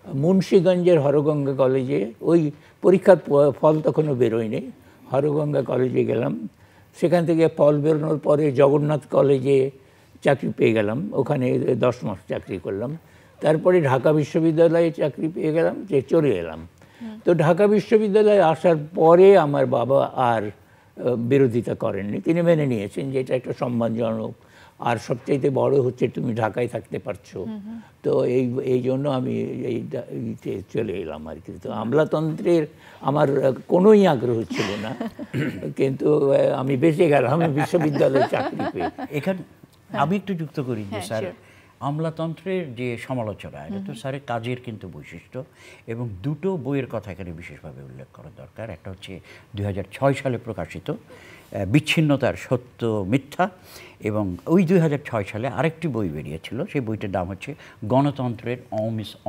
S2: মুন্সিগঞ্জের হরগঙ্গা কলেজে, ওই পরীক্ষার ফল তখনও বেরোয়নি, হরগঙ্গা কলেজে গেলাম। সেখান থেকে ফল বেরোনোর পরে জগন্নাথ কলেজে চাকরি পেয়ে গেলাম, ওখানে 10 মাস চাকরি করলাম। তারপরে ঢাকা বিশ্ববিদ্যালয়ে চাকরি পেয়ে গেলাম, যে চলে এলাম। তো ঢাকা বিশ্ববিদ্যালয়ে আসার পরে আমার বাবা আর বিরোধিতা করেননি, তিনি মেনে নিয়েছেন যে এটা একটা সম্মানজনক, আর সবচাইতে বড় হচ্ছে তুমি ঢাকায় থাকতে পারছো। তো এই জন্য আমি এইতে চলে এলাম আর কি। তো আমলাতন্ত্রের আমার কোনোই আগ্রহ ছিল না, কিন্তু আমি বেঁচে গেলাম বিশ্ববিদ্যালয়ে চাকরি পেয়ে।
S5: এখানে আমি একটু যুক্ত করি যে স্যার, আমলাতন্ত্রের যে সমালোচনা, এটা তো স্যারের কাজের কিন্তু বৈশিষ্ট্য, এবং দুটো বইয়ের কথা এখানে বিশেষভাবে উল্লেখ করা দরকার। একটা হচ্ছে 2006 সালে প্রকাশিত বিচ্ছিন্নতার সত্য মিথ্যা, এবং ওই 2006 সালে আরেকটি বই বেরিয়েছিল, সেই বইটার নাম হচ্ছে গণতন্ত্রের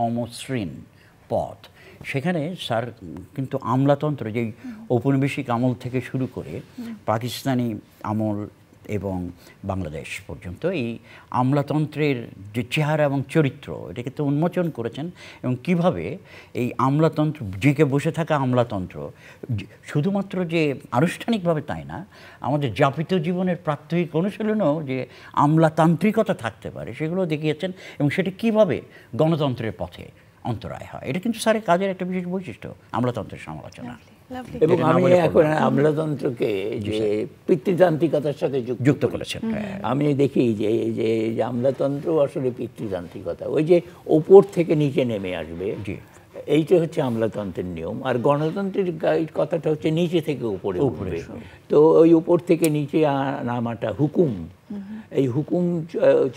S5: অমসৃণ পথ। সেখানে স্যার কিন্তু আমলাতন্ত্র, যেই ঔপনিবেশিক আমল থেকে শুরু করে পাকিস্তানি আমল এবং বাংলাদেশ পর্যন্ত এই আমলাতন্ত্রের যে চেহারা এবং চরিত্র, এটাকে তো উন্মোচন করেছেন। এবং কিভাবে এই আমলাতন্ত্র, জেগে বসে থাকা আমলাতন্ত্র শুধুমাত্র যে আনুষ্ঠানিকভাবে তাই না, আমাদের যাপিত জীবনের প্রাত্যহিক অনুশীলনেও যে আমলাতান্ত্রিকতা থাকতে পারে সেগুলো দেখিয়েছেন, এবং সেটা কিভাবে গণতন্ত্রের পথে অন্তরায় হয়। এটা কিন্তু স্যারের কাজের একটা বিশেষ বৈশিষ্ট্য, আমলাতন্ত্রের সমালোচনা।
S2: এবং আমি এখন আমলাতন্ত্রকে যে পিতৃতান্ত্রিকতার সাথে যুক্ত করেছেন। আমি দেখি যে যে আমলাতন্ত্র আসলে পিতৃতান্ত্রিকতা, ওই যে ওপর থেকে নিচে নেমে আসবে, এইটা হচ্ছে আমলাতন্ত্রের নিয়ম। আর গণতন্ত্রের কথাটা হচ্ছে নিচে থেকে উপরে উঠবে। তো ওই উপর থেকে নিচে নামাটা, হুকুম, এই হুকুম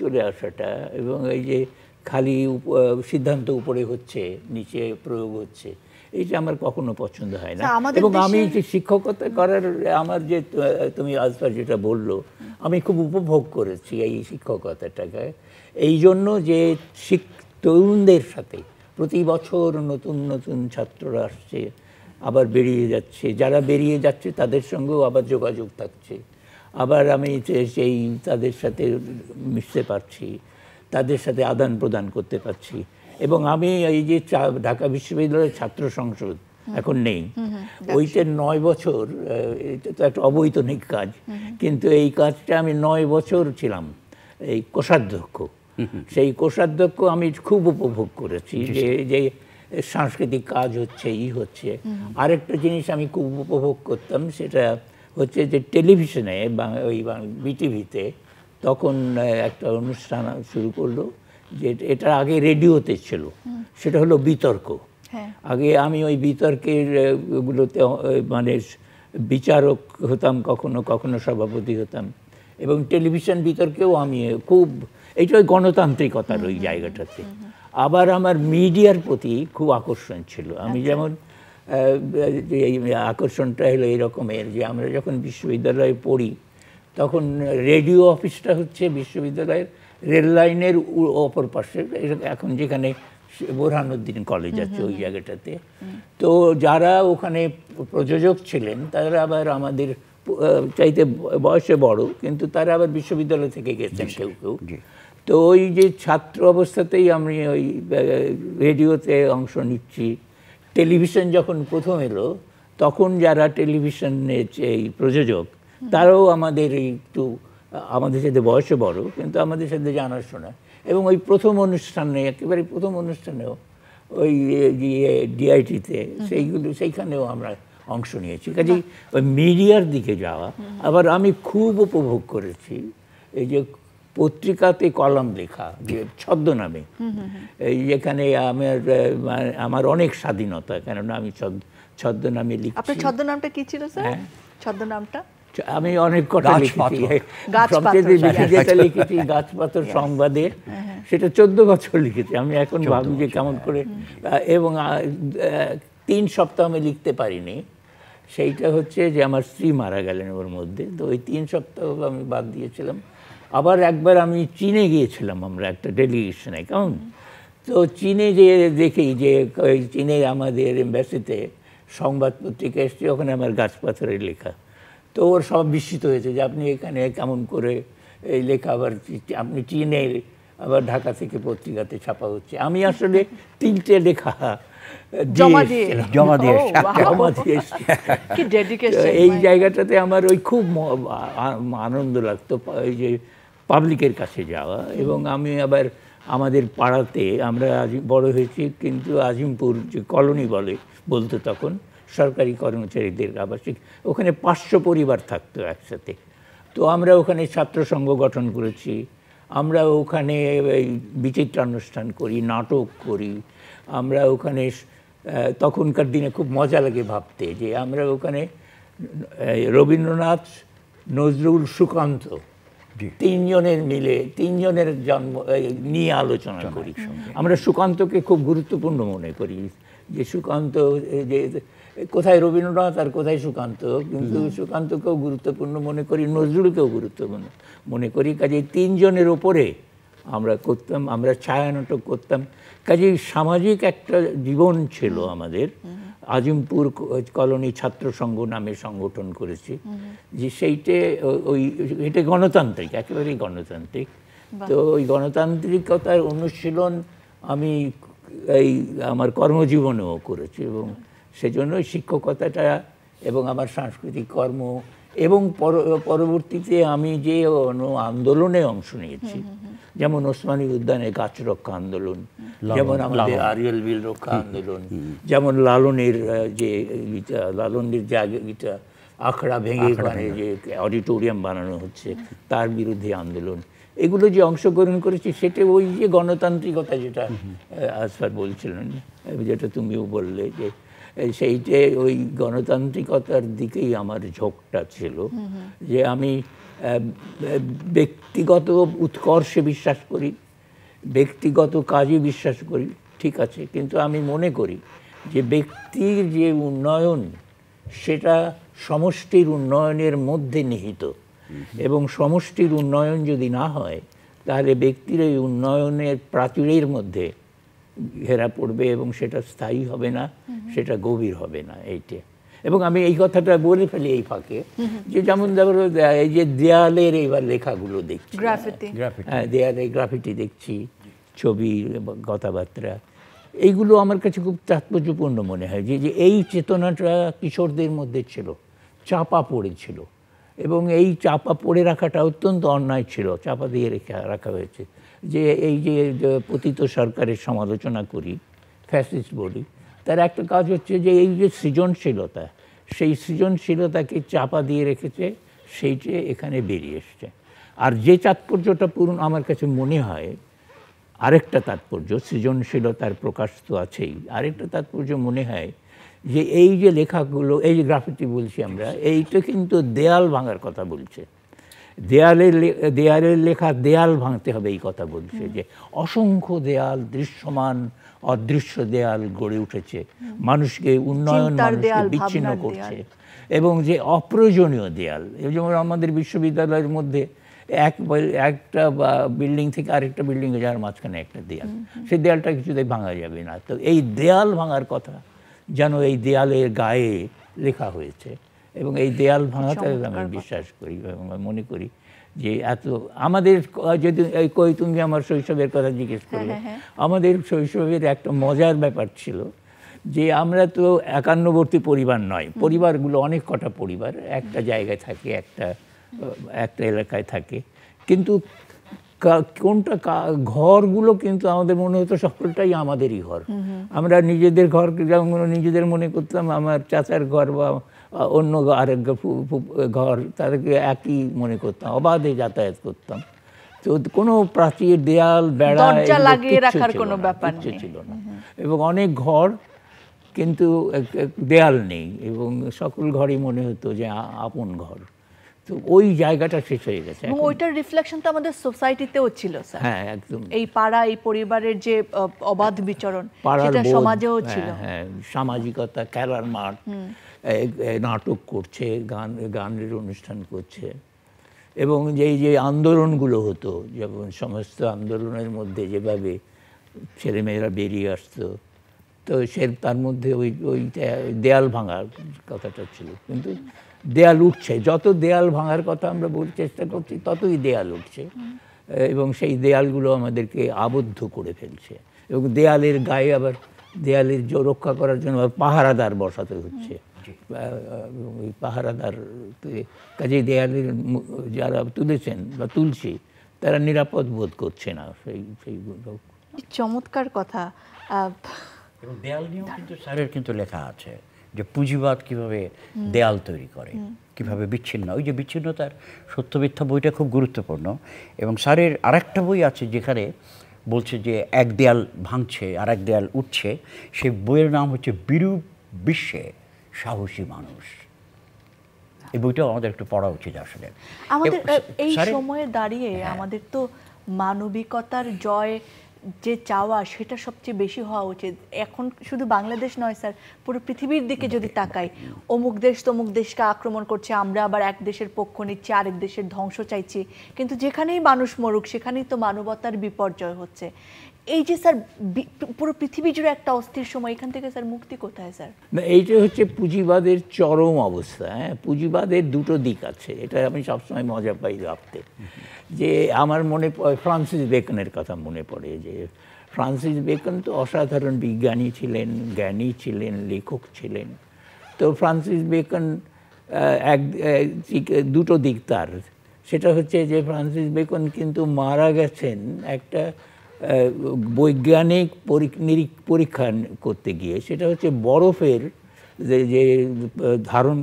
S2: চলে আসাটা, এবং এই যে খালি সিদ্ধান্ত উপরে হচ্ছে, নিচে প্রয়োগ হচ্ছে, এইটা আমার কখনো পছন্দ হয় না। এবং আমি যে শিক্ষকতা করার আমার যে তুমি আজকাল যেটা বললো, আমি খুব উপভোগ করেছি এই শিক্ষকতাটাকে, এই জন্য যে তরুণদের সাথে প্রতি বছর নতুন নতুন ছাত্ররা আসছে, আবার বেরিয়ে যাচ্ছে, যারা বেরিয়ে যাচ্ছে তাদের সঙ্গেও আবার যোগাযোগ থাকছে, আবার আমি সেই তাদের সাথে মিশতে পারছি, তাদের সাথে আদান প্রদান করতে পারছি। এবং আমি এই যে ঢাকা বিশ্ববিদ্যালয়ের ছাত্র সংসদ এখন নেই, ওইটা 9 বছর, এটা তো একটা অবৈতনিক কাজ, কিন্তু এই কাজটা আমি 9 বছর ছিলাম এই কোষাধ্যক্ষ। সেই কোষাধ্যক্ষ আমি খুব উপভোগ করেছি, যে সাংস্কৃতিক কাজ হচ্ছে, হচ্ছে। আরেকটা জিনিস আমি খুব উপভোগ করতাম, সেটা হচ্ছে যে টেলিভিশনে, ওই বিটিভিতে তখন একটা অনুষ্ঠান শুরু করলো, যে এটা আগে রেডিওতে ছিল, সেটা হলো বিতর্ক। আগে আমি ওই বিতর্কের গুলোতে মানে বিচারক হতাম, কখনো কখনো সভাপতি হতাম, এবং টেলিভিশন বিতর্কেও আমি খুব, এইটা গণতান্ত্রিকতার ওই জায়গাটাতে। আবার আমার মিডিয়ার প্রতি খুব আকর্ষণ ছিল। আমি যেমন এই আকর্ষণটা হলো এরকমের, যে আমরা যখন বিশ্ববিদ্যালয়ে পড়ি তখন রেডিও অফিসটা হচ্ছে বিশ্ববিদ্যালয়ের রেল লাইনের অপর পাশে, এখন যেখানে বোরহানুদ্দিন কলেজ আছে ওই জায়গাটাতে। তো যারা ওখানে প্রযোজক ছিলেন তারা আবার আমাদের চাইতে বয়সে বড়, কিন্তু তারা আবার বিশ্ববিদ্যালয় থেকে গেছেন কেউ কেউ। তো ওই যে ছাত্র অবস্থাতেই আমি ওই রেডিওতে অংশ নিচ্ছি। টেলিভিশন যখন প্রথম এলো তখন যারা টেলিভিশনের এই প্রযোজক তারাও আমাদের একটু, আমাদের সাথে বয়সে বড়, কিন্তু আমাদের সাথে জানাশোনা। এবং ওই প্রথম অনুষ্ঠানে, একেবারে প্রথম অনুষ্ঠানেও ওই ডিআইটিতে সেইখানেও আমরা অংশ নিয়েছি। কাজেই ওই মিডিয়ার দিকে যাওয়া। আবার আমি খুব উপভোগ করেছি এই যে পত্রিকাতে কলাম লেখা, যে ছদ্মনামে, যেখানে আমার অনেক স্বাধীনতা, কেননা আমি ছদ্মনামে লিখছি।
S1: আপনার ছদ্মনামটা কি ছিল স্যার? ছদ্মনামটা
S2: আমি অনেক কথা লিখেছি, যেটা লিখেছি গাছপাথর সংবাদে, সেটা 14 বছর লিখেছি। আমি এখন ভাবি যে কেমন করে, এবং 3 সপ্তাহ আমি লিখতে পারিনি, সেইটা হচ্ছে যে আমার স্ত্রী মারা গেলেন ওর মধ্যে, তো ওই 3 সপ্তাহ আমি বাদ দিয়েছিলাম। আবার একবার আমি চীনে গিয়েছিলাম আমরা একটা ডেলিগেশনে, কেমন, তো চীনে যে দেখি যে ওই চীনে আমাদের এম্বাসিতে সংবাদ পত্রিকা এসছে, ওখানে আমার গাছপাথরের লেখা। তো ওর সব বিস্মিত হয়েছে যে আপনি এখানে কেমন করে এই লেখা, আবার আপনি চীনে, আবার ঢাকা থেকে পত্রিকাতে ছাপা হচ্ছে। আমি আসলে 3টে লেখা
S1: জমা দিয়ে
S2: এসেছি।
S1: কি ডেডিকেশন!
S2: এই জায়গাটাতে আমার ওই খুব আনন্দ লাগতো, এই যে পাবলিকের কাছে যাওয়া। এবং আমি আবার আমাদের পাড়াতে, আমরা বড় হয়েছি কিন্তু আজিমপুর যে কলোনি বলতো তখন সরকারি কর্মচারীদের আবাসিক, ওখানে 500 পরিবার থাকতো একসাথে। তো আমরা ওখানে ছাত্র সংঘ গঠন করেছি, আমরা ওখানে বিচিত্রানুষ্ঠান করি, নাটক করি। আমরা ওখানে তখনকার দিনে খুব মজা লাগে ভাবতে যে আমরা ওখানে রবীন্দ্রনাথ, নজরুল, সুকান্ত 3 জনের মিলে 3 জনের জন্ম নিয়ে আলোচনা করি। আমরা সুকান্তকে খুব গুরুত্বপূর্ণ মনে করি, যে সুকান্ত যে কোথায় রবীন্দ্রনাথ আর কোথায় সুকান্ত, কিন্তু সুকান্তকেও গুরুত্বপূর্ণ মনে করি, নজরুলকেও গুরুত্বপূর্ণ মনে করি। কাজেই 3 জনের ওপরে আমরা করতাম, আমরা ছায়ানাটক করতাম। কাজেই সামাজিক একটা জীবন ছিল আমাদের। আজিমপুর কলোনি ছাত্র সংঘ নামে সংগঠন করেছি, যে সেইটে এটা গণতান্ত্রিক, একেবারেই গণতান্ত্রিক। তো ওই গণতান্ত্রিকতার অনুশীলন আমি এই আমার কর্মজীবনেও করেছি, এবং সেজন্য শিক্ষকতাটা এবং আমার সাংস্কৃতিক কর্ম, এবং পরবর্তীতে আমি যে আন্দোলনে অংশ নিয়েছি, যেমন ওসমানী উদ্যানে গাছ রক্ষা আন্দোলন, যেমন আমাদের আরিয়াল বিল রক্ষা আন্দোলন, যেমন লালনের যে আখড়া ভেঙে যে অডিটোরিয়াম বানানো হচ্ছে তার বিরুদ্ধে আন্দোলন, এগুলো যে অংশগ্রহণ করেছি, সেটা ওই যে গণতান্ত্রিকতা, যেটা আসফার বলছিলেন, যেটা তুমিও বললে, যে সেইটে ওই গণতান্ত্রিকতার দিকেই আমার ঝোঁকটা ছিল। যে আমি ব্যক্তিগত উৎকর্ষে বিশ্বাস করি, ব্যক্তিগত কাজে বিশ্বাস করি, ঠিক আছে, কিন্তু আমি মনে করি যে ব্যক্তির যে উন্নয়ন, সেটা সমষ্টির উন্নয়নের মধ্যে নিহিত, এবং সমষ্টির উন্নয়ন যদি না হয়, তাহলে ব্যক্তির এই উন্নয়নের প্রাচীরের মধ্যে ঘেরা পড়বে, এবং সেটা স্থায়ী হবে না, সেটা গভীর হবে না। এইটা, এবং আমি এই কথাটা বলে ফেলি এই ফাঁকে, যে যেমন ধরো এই যে দেয়ালের এইবার লেখাগুলো দেখছি, হ্যাঁ, দেয়ালে গ্রাফিটি দেখছি, ছবি, কথাবার্তা, এইগুলো আমার কাছে খুব তাৎপর্যপূর্ণ মনে হয়। যে এই চেতনাটা কিশোরদের মধ্যে ছিল, চাপা পড়েছিল, এবং এই চাপা পড়ে রাখাটা অত্যন্ত অন্যায় ছিল, চাপা দিয়ে রাখা হয়েছে। যে এই যে পতিত সরকারের সমালোচনা করি, ফ্যাসিস্ট বলি, তার একটা কাজ হচ্ছে যে এই যে সৃজনশীলতা, সেই সৃজনশীলতাকে চাপা দিয়ে রেখেছে, সেইটা এখানে বেরিয়ে এসছে। আর যে তাৎপর্যটা পূর্ণ আমার কাছে মনে হয়, আরেকটা তাৎপর্য, সৃজনশীলতার প্রকাশ তো আছেই, আরেকটা তাৎপর্য মনে হয় যে এই যে লেখাগুলো, এই যে গ্রাফিটি বলছি আমরা, এইটা কিন্তু দেয়াল ভাঙার কথা বলছে। দেয়ালের লেখা দেয়াল ভাঙতে হবে এই কথা বলছে, যে অসংখ্য দেয়াল, দৃশ্যমান অদৃশ্য দেয়াল গড়ে উঠেছে, মানুষকে উন্নয়ন, মানুষকে বিচ্ছিন্ন করছে, এবং যে অপ্রয়োজনীয় দেয়াল, যেমন আমাদের বিশ্ববিদ্যালয়ের মধ্যে একটা বিল্ডিং থেকে আরেকটা বিল্ডিংয়ে যাওয়ার মাঝখানে একটা দেয়াল, সেই দেয়ালটা কিছুতেই ভাঙা যাবে না। তো এই দেয়াল ভাঙার কথা যেন এই দেয়ালের গায়ে লেখা হয়েছে, এবং এই দেয়াল ভাঙাতে আমি বিশ্বাস করি, এবং মনে করি যে এত আমাদের, যদি তুমি আমার শৈশবের কথা জিজ্ঞেস করলে, আমাদের শৈশবের একটা মজার ব্যাপার ছিল যে আমরা তো একান্নবর্তী পরিবার নয়, পরিবারগুলো অনেক কটা পরিবার একটা জায়গায় থাকে, একটা এলাকায় থাকে, কিন্তু কোনটা ঘরগুলো কিন্তু আমাদের মনে হতো সকলটাই আমাদেরই ঘর। আমরা নিজেদের ঘর যেমন নিজেদের মনে করতাম, আমার চাচার ঘর বা অন্য আরেক ঘর, তাদেরকে একই মনে করতাম, অবাধে যাতায়াত করতাম। তো কোনো প্রাচীর, দেয়াল, বেড়া
S1: লাগিয়ে রাখার কোনো ব্যাপার
S2: ছিল না, এবং অনেক ঘর কিন্তু দেয়াল নেই, এবং সকল ঘরই মনে হতো যে আপন ঘর। তো ওই জায়গাটা শেষ হয়ে গেছে।
S1: এবং ওইটার রিফ্লেকশন তো আমাদের সোসাইটিতেও ছিল স্যার।
S2: হ্যাঁ, একদম।
S1: এই পাড়া, এই পরিবারের যে অবাধ বিচরণ,
S2: পাড়ার
S1: সেটা
S2: বোধ,
S1: সমাজেও ছিল।
S2: হ্যাঁ, সামাজিকতা, খেলার মাঠ, নাটক করছে, গানের অনুষ্ঠান করছে, এবং যে আন্দোলনগুলো হতো, যেমন সমস্ত আন্দোলনের মধ্যে যেভাবে ছেলেমেয়েরা বেরিয়ে আসতো, তো তার মধ্যে ওই দেয়াল ভাঙার কথাটা ছিল। কিন্তু দেয়াল উঠছে, যত দেয়াল ভাঙার কথা আমরা বলতে চেষ্টা করছি ততই দেয়াল উঠছে, এবং সেই দেয়ালগুলো আমাদেরকে আবদ্ধ করে ফেলছে। এবং দেয়ালের গায়ে আবার দেয়ালের রক্ষা করার জন্য আবার পাহারাদার বসাতে হচ্ছে। ওই পাহারাদার কাজেই দেয়ালের যারা তুলেছেন বা তুলছে তারা নিরাপদ বোধ করছে না। সেইগুলো
S1: চমৎকার কথা।
S5: এবং দেয়াল নিয়েও কিন্তু স্যারের কিন্তু লেখা আছে যে পুঁজিবাদ কিভাবে দেয়াল তৈরি করে, কিভাবে বিচ্ছিন্ন, ওই যে বিচ্ছিন্নতার সত্য মিথ্যা বইটা খুব গুরুত্বপূর্ণ। এবং স্যারের আরেকটা বই আছে যেখানে বলছে যে এক দেয়াল ভাঙছে আর এক দেয়াল উঠছে, সেই বইয়ের নাম হচ্ছে বিরূপ বিশ্বে সাহসী মানুষ। এই বইটাও আমাদের একটু পড়া উচিত আসলে।
S1: আমাদের এই সময়ে দাঁড়িয়ে আমাদের তো মানবিকতার জয় যে চাওয়া, সেটা সবচেয়ে বেশি হওয়া উচিত। এখন শুধু বাংলাদেশ নয় স্যার, পুরো পৃথিবীর দিকে যদি তাকাই, অমুক দেশ তমুক দেশকে আক্রমণ করছে, আমরা আবার এক দেশের পক্ষ নিচ্ছি, আরেক দেশের ধ্বংস চাইছি, কিন্তু যেখানেই মানুষ মরুক সেখানেই তো মানবতার বিপর্যয় হচ্ছে। এই যে স্যার পুরো পৃথিবী জুড়ে একটা অস্থির সময়, এখান থেকে স্যার মুক্তি কোথায় স্যার?
S2: না, এইটা হচ্ছে পুঁজিবাদের চরম অবস্থা। হ্যাঁ, পুঁজিবাদের দুটো দিক আছে, এটা আমি সবসময় মজা পাই ভাবতে। যে আমার মনে ফ্রান্সিস বেকনের কথা মনে পড়ে, যে ফ্রান্সিস বেকন তো অসাধারণ বিজ্ঞানী ছিলেন, জ্ঞানী ছিলেন, লেখক ছিলেন। তো ফ্রান্সিস বেকন দুটো দিক তার। সেটা হচ্ছে যে ফ্রান্সিস বেকন কিন্তু মারা গেছেন একটা বৈজ্ঞানিক পরীক্ষা করতে গিয়ে। সেটা হচ্ছে বরফের যে ধারণ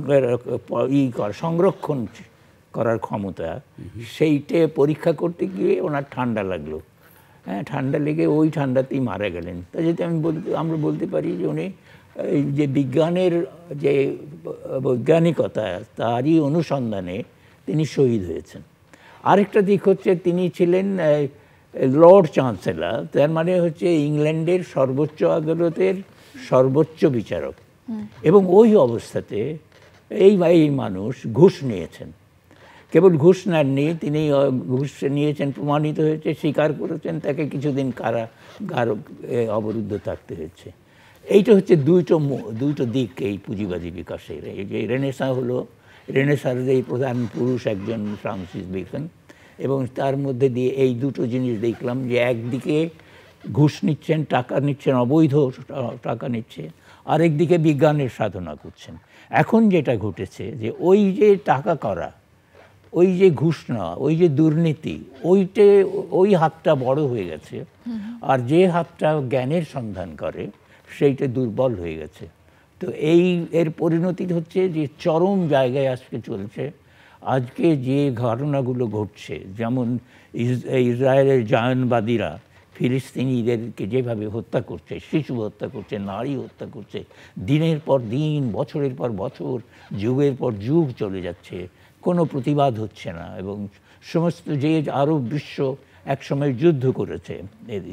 S2: সংরক্ষণ করার ক্ষমতা, সেইটে পরীক্ষা করতে গিয়ে ওনার ঠান্ডা লাগলো। হ্যাঁ, ঠান্ডা লেগে ওই ঠান্ডাতেই মারা গেলেন। তা যদি আমরা বলতে পারি যে উনি যে বিজ্ঞানের যে বৈজ্ঞানিকতা, তারই অনুসন্ধানে তিনি শহীদ হয়েছেন। আরেকটা দিক হচ্ছে তিনি ছিলেন লর্ড চ্যান্সেলর, তার মানে হচ্ছে ইংল্যান্ডের সর্বোচ্চ আদালতের সর্বোচ্চ বিচারক। এবং ওই অবস্থাতে এই মানুষ ঘুষ নিয়েছেন। কেবল ঘুষ নেননি, তিনি ঘুষ নিয়েছেন প্রমাণিত হয়েছে, স্বীকার করেছেন, তাকে কিছুদিন কারাগার অবরুদ্ধ থাকতে হয়েছে। এইটা হচ্ছে দুটো দিক এই পুঁজিবাদী বিকাশের। এই যে রেনেসাঁর এই প্রধান পুরুষ একজন ফ্রান্সিস বেকন, এবং তার মধ্যে দিয়ে এই দুটো জিনিস দেখলাম, যে একদিকে ঘুষ নিচ্ছেন, টাকা নিচ্ছেন, অবৈধ টাকা নিচ্ছে, আরেকদিকে বিজ্ঞানের সাধনা করছেন। এখন যেটা ঘটেছে যে ওই যে টাকা করা, ওই যে ঘুষ নেওয়া, ওই যে দুর্নীতি, ওই হাতটা বড় হয়ে গেছে, আর যে হাতটা জ্ঞানের সন্ধান করে সেইটা দুর্বল হয়ে গেছে। তো এর পরিণতি হচ্ছে যে চরম জায়গায় আজকে চলছে। আজকে যে ঘটনাগুলো ঘটছে, যেমন ইসরায়েলের জায়নবাদীরা ফিলিস্তিনিদেরকে যেভাবে হত্যা করছে, শিশু হত্যা করছে, নারী হত্যা করছে, দিনের পর দিন, বছরের পর বছর, যুগের পর যুগ চলে যাচ্ছে, কোনো প্রতিবাদ হচ্ছে না। এবং সমস্ত যে আরব বিশ্ব একসময় যুদ্ধ করেছে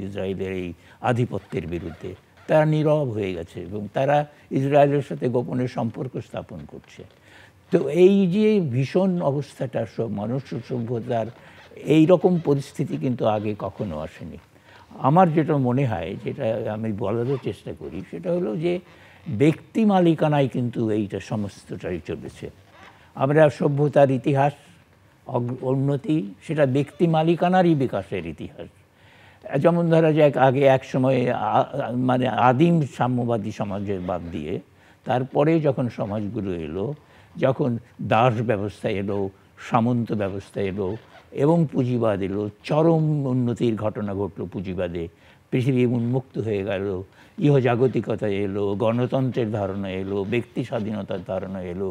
S2: ইসরায়েলের এই আধিপত্যের বিরুদ্ধে, তারা নীরব হয়ে গেছে এবং তারা ইসরায়েলের সাথে গোপনে সম্পর্ক স্থাপন করছে। তো এই যে ভীষণ অবস্থাটা, মনুষ্য সভ্যতার এই রকম পরিস্থিতি কিন্তু আগে কখনো আসেনি। আমার যেটা মনে হয়, যেটা আমি বলারও চেষ্টা করি, সেটা হলো যে ব্যক্তি মালিকানায় কিন্তু এইটা সমস্তটাই চলেছে। আমরা সভ্যতার ইতিহাস, উন্নতি, সেটা ব্যক্তি মালিকানারই বিকাশের ইতিহাস। যেমন ধরা যাক, আগে এক সময় মানে আদিম সাম্যবাদী সমাজের বাদ দিয়ে তারপরে যখন সমাজগুলো এলো, যখন দাস ব্যবস্থা এলো, সামন্ত ব্যবস্থা এলো এবং পুঁজিবাদ এলো, চরম উন্নতির ঘটনা ঘটলো পুঁজিবাদে। পৃথিবী উন্মুক্ত হয়ে গেল, ইহজাগতিকতা এলো, গণতন্ত্রের ধারণা এলো, ব্যক্তি স্বাধীনতার ধারণা এলো,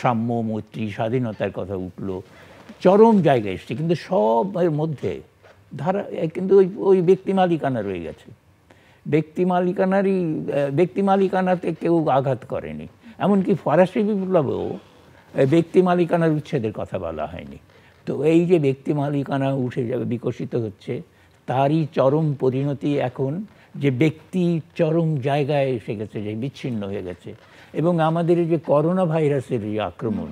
S2: সাম্য, মৈত্রী, স্বাধীনতার কথা উঠলো, চরম জায়গায় এসছে। কিন্তু সবের মধ্যে কিন্তু ওই ব্যক্তি মালিকানা রয়ে গেছে। ব্যক্তি মালিকানাতে কেউ আঘাত করেনি। এমনকি ফরাসি বিপ্লবেও ব্যক্তি মালিকানার উচ্ছেদের কথা বলা হয়নি। তো এই যে ব্যক্তি মালিকানা উঠে যাবে, বিকশিত হচ্ছে, তারই চরম পরিণতি এখন যে ব্যক্তি চরম জায়গায় এসে গেছে, যে বিচ্ছিন্ন হয়ে গেছে। এবং আমাদের যে করোনা ভাইরাসের যে আক্রমণ,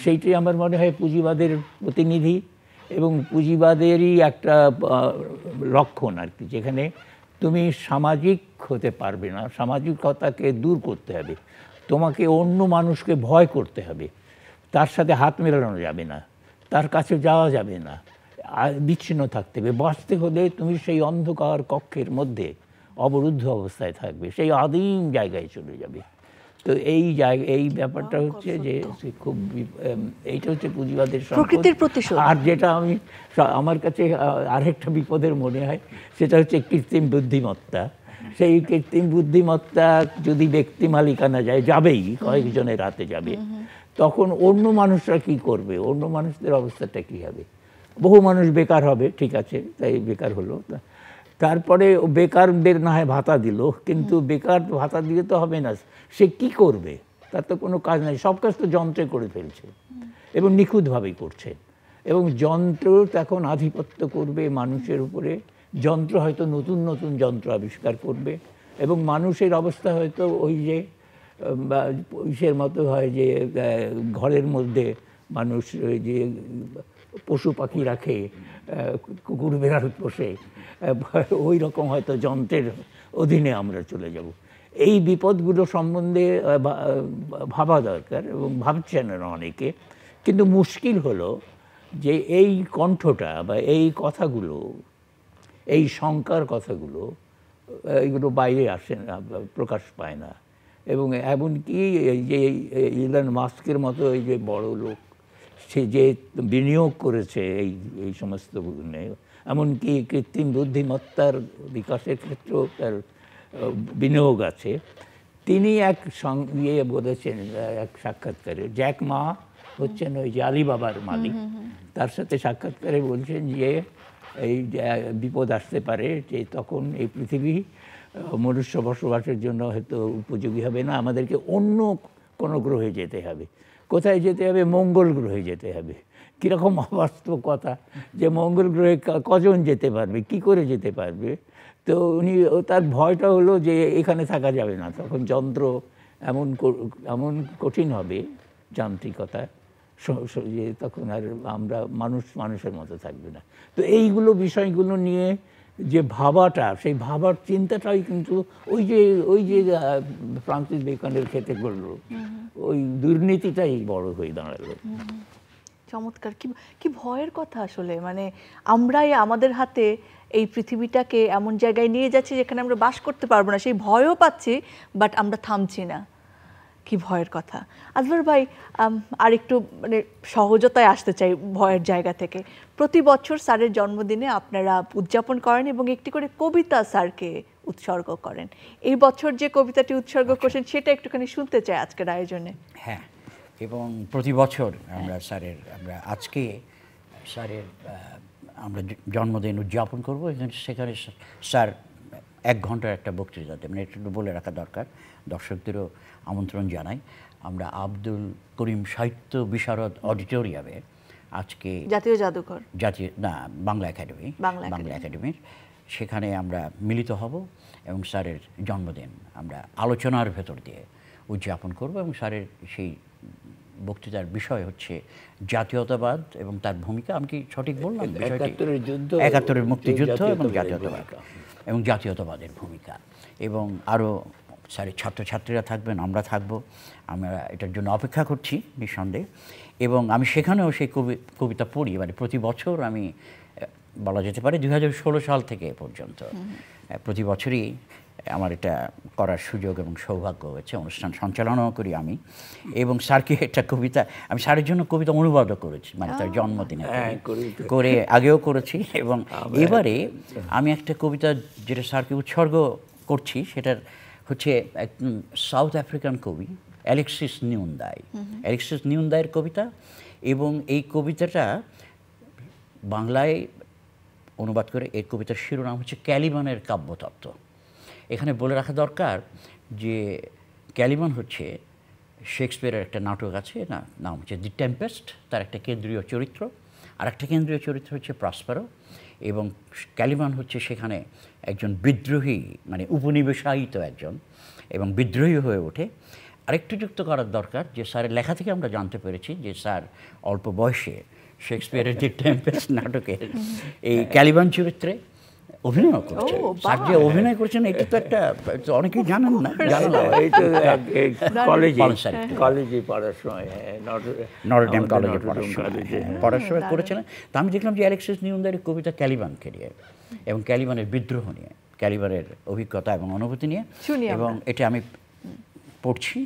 S2: সেইটি আমার মনে হয় পুঁজিবাদের প্রতিনিধি এবং পুঁজিবাদেরই একটা লক্ষণ আর কি, যেখানে তুমি সামাজিক হতে পারবে না, সামাজিকতাকে দূর করতে হবে, তোমাকে অন্য মানুষকে ভয় করতে হবে, তার সাথে হাত মেলানো যাবে না, তার কাছে যাওয়া যাবে না, বিচ্ছিন্ন থাকতে হবে। বাঁচতে হলে তুমি সেই অন্ধকার কক্ষের মধ্যে অবরুদ্ধ অবস্থায় থাকবে, সেই আদিম জায়গায় চলে যাবে। তো এই ব্যাপারটা হচ্ছে যে খুব, এইটা হচ্ছে পুঁজিবাদের
S1: প্রকৃতির প্রতিশোধ।
S2: আর যেটা আমার কাছে আরেকটা বিপদের মনে হয়, সেটা হচ্ছে কৃত্রিম বুদ্ধিমত্তা। সেই কৃত্রিম বুদ্ধিমত্তা যদি ব্যক্তি মালিকানা যাবেই, কয়েকজনের হাতে যাবে, তখন অন্য মানুষরা কি করবে, অন্য মানুষদের অবস্থাটা কি হবে? বহু মানুষ বেকার হবে, ঠিক আছে, তাই বেকার হলো, তারপরে বেকারদের না হয় ভাতা দিল, কিন্তু বেকার ভাতা দিয়ে তো হবে না, সে কি করবে? তার তো কোনো কাজ নাই, সব কাজ তো যন্ত্রে করে ফেলছে এবং নিখুঁতভাবেই করছে। এবং যন্ত্র তখন আধিপত্য করবে মানুষের উপরে, যন্ত্র হয়তো নতুন নতুন যন্ত্র আবিষ্কার করবে এবং মানুষের অবস্থা হয়তো ওই যে ইসের মতো হয় যে ঘরের মধ্যে মানুষ ওই যে পশু পাখি রাখে, কুকুর বেড়াল পোষে, ওই রকম হয়তো যন্ত্রের অধীনে আমরা চলে যাব। এই বিপদগুলো সম্বন্ধে ভাবা দরকার এবং ভাবছেন অনেকে। কিন্তু মুশকিল হলো যে এই কণ্ঠটা বা এই কথাগুলো, এই শঙ্কার কথাগুলো, এইগুলো বাইরে আসে না, প্রকাশ পায় না। এবং এমনকি এই যে ইলন মাস্কের মতো এই যে বড় লোক, সে যে বিনিয়োগ করেছে এই সমস্ত, এমনকি কৃত্রিম বুদ্ধিমত্তার বিকাশের ক্ষেত্রেও তার বিনিয়োগ আছে। তিনি এক বলেছেন এক সাক্ষাৎকারে, জ্যাক মা হচ্ছেন ওই যে আলিবাবার মালিক, তার সাথে সাক্ষাৎকারে বলছেন যে এই বিপদ আসতে পারে, যে তখন এই পৃথিবী মনুষ্য বসবাসের জন্য হয়তো উপযোগী হবে না, আমাদেরকে অন্য কোনো গ্রহে যেতে হবে। কোথায় যেতে হবে? মঙ্গল গ্রহে যেতে হবে। কীরকম অবাস্তব কথা, যে মঙ্গল গ্রহে কজন যেতে পারবে, কি করে যেতে পারবে? তো তার ভয়টা হলো যে এখানে থাকা যাবে না, তখন যন্ত্র এমন কঠিন হবে, যান্ত্রিকতা, যে তখন আর আমরা মানুষের মতো থাকবে না। তো এইগুলো বিষয়গুলো নিয়ে যে ভাবাটা, সেই ভাবার চিন্তাটাই কিন্তু ওই যে ফ্রান্সিস বেকনের ক্ষেত্রে করলো, ওই দুর্নীতিটাই বড় হয়ে দাঁড়ালো।
S1: চমৎকার, কি ভয়ের কথা আসলে। মানে আমরাই আমাদের হাতে এই পৃথিবীটাকে এমন জায়গায় নিয়ে যাচ্ছি যেখানে আমরা বাস করতে পারবো না, সেই ভয়ও পাচ্ছি, বাট আমরা থামছি না। কি ভয়ের কথা। আজমল ভাই, আর একটু মানে সহজতায় আসতে চাই ভয়ের জায়গা থেকে। প্রতি বছর স্যারের জন্মদিনে আপনারা উদযাপন করেন এবং একটি করে কবিতা স্যারকে উৎসর্গ করেন। এই বছর যে কবিতাটি উৎসর্গ করছেন সেটা একটুখানি শুনতে চাই আজকের আয়োজনে।
S5: হ্যাঁ, এবং প্রতি বছর আমরা আজকে স্যারের আমরা জন্মদিন উদযাপন করবো। সেখানে স্যার 1 ঘন্টার একটা বক্তৃতা দেবেন, একটু বলে রাখা দরকার, দর্শকদেরও আমন্ত্রণ জানাই। আমরা আব্দুল করিম সাহিত্য বিশারদ অডিটোরিয়ামে আজকে
S1: জাতীয় জাদুঘর,
S5: বাংলা একাডেমির সেখানে আমরা মিলিত হব এবং স্যারের জন্মদিন আমরা আলোচনার ভেতর দিয়ে উদযাপন করব। এবং স্যারের সেই বক্তৃতার বিষয় হচ্ছে জাতীয়তাবাদ এবং তার ভূমিকা। আমি কি সঠিক বললাম? 71-এর মুক্তিযুদ্ধ এবং জাতীয়তাবাদের ভূমিকা। এবং আরও স্যারের ছাত্রছাত্রীরা থাকবেন, আমরা থাকব, আমরা এটার জন্য অপেক্ষা করছি নিঃসন্দেহে। এবং আমি সেখানেও সেই কবিতা পড়ি, মানে প্রতি বছর আমি বলা যেতে পারে 2016 সাল থেকে পর্যন্ত প্রতি বছরই আমার এটা করার সুযোগ এবং সৌভাগ্য হয়েছে। অনুষ্ঠান সঞ্চালনাও করি আমি, এবং স্যারকে একটা কবিতা, আমি স্যারের জন্য কবিতা অনুবাদও করেছি, মানে তার জন্মদিনে করে আগেও করেছি। এবং এবারে আমি একটা কবিতা যেটা স্যারকে উৎসর্গ করছি, সেটার হচ্ছে এক সাউথ আফ্রিকান কবি অ্যালেক্সিস নিউন্দাইয়ের কবিতা। এবং এই কবিতাটা বাংলায় অনুবাদ করে এই কবিতার শিরোনাম হচ্ছে ক্যালিমানের কাব্যতত্ত্ব। এখানে বলে রাখা দরকার যে ক্যালিমান হচ্ছে শেক্সপিয়ারের একটা নাটক আছে, নাম হচ্ছে দি টেম্পেস্ট, তার একটা কেন্দ্রীয় চরিত্র, আর একটা কেন্দ্রীয় চরিত্র হচ্ছে প্রসপারো, এবং ক্যালিমান হচ্ছে সেখানে একজন বিদ্রোহী, মানে উপনিবেশায়িত একজন, এবং বিদ্রোহী হয়ে ওঠে। আরেকটু যুক্ত করার দরকার যে স্যারের লেখা থেকে আমরা জানতে পেরেছি যে স্যার অল্প বয়সে শেক্সপিয়ারের যে টেম্পেস্ট নাটকের এই ক্যালিমান চরিত্রে অভিনয় করছে। স্যার যে অভিনয় করছেন এটা তো একটা, অনেকেই জানেন না, জানেন না।
S2: কলেজে পড়ার সময়
S5: নটরডেম কলেজে পড়ার সময় করেছিলেন। তা আমি দেখলাম যে অ্যালেক্সিস নিউম্যানের কবিতা ক্যালিমানকে নিয়ে এবং ক্যালিমানের বিদ্রোহ নিয়ে, ক্যালিমানের অভিজ্ঞতা এবং অনুভূতি নিয়ে, এবং এটা আমি পড়ছি।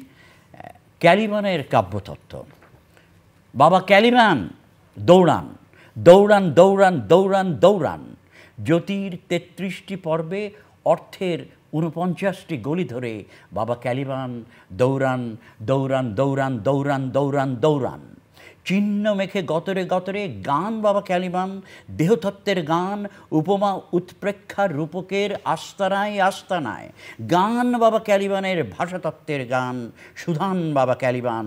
S5: ক্যালিমানের কাব্যতত্ত্ব। বাবা ক্যালিমান দৌড়ান দৌড়ান দৌড়ান দৌড়ান দৌড়ান, জ্যোতির ৩৩টি পর্বে অর্থের ৪৯টি গলি ধরে বাবা ক্যালিমান দৌড়ান দৌড়ান দৌড়ান দৌড়ান দৌড়ান দৌড়ান, চিহ্ন মেখে গতরে গতরে গান বাবা ক্যালিমান, দেহতত্ত্বের গান, উপমা উৎপ্রেক্ষা রূপকের আস্তানায় আস্তানায়, গান বাবা ক্যালিমানের ভাষাতত্ত্বের গান, সুধান বাবা ক্যালিমান,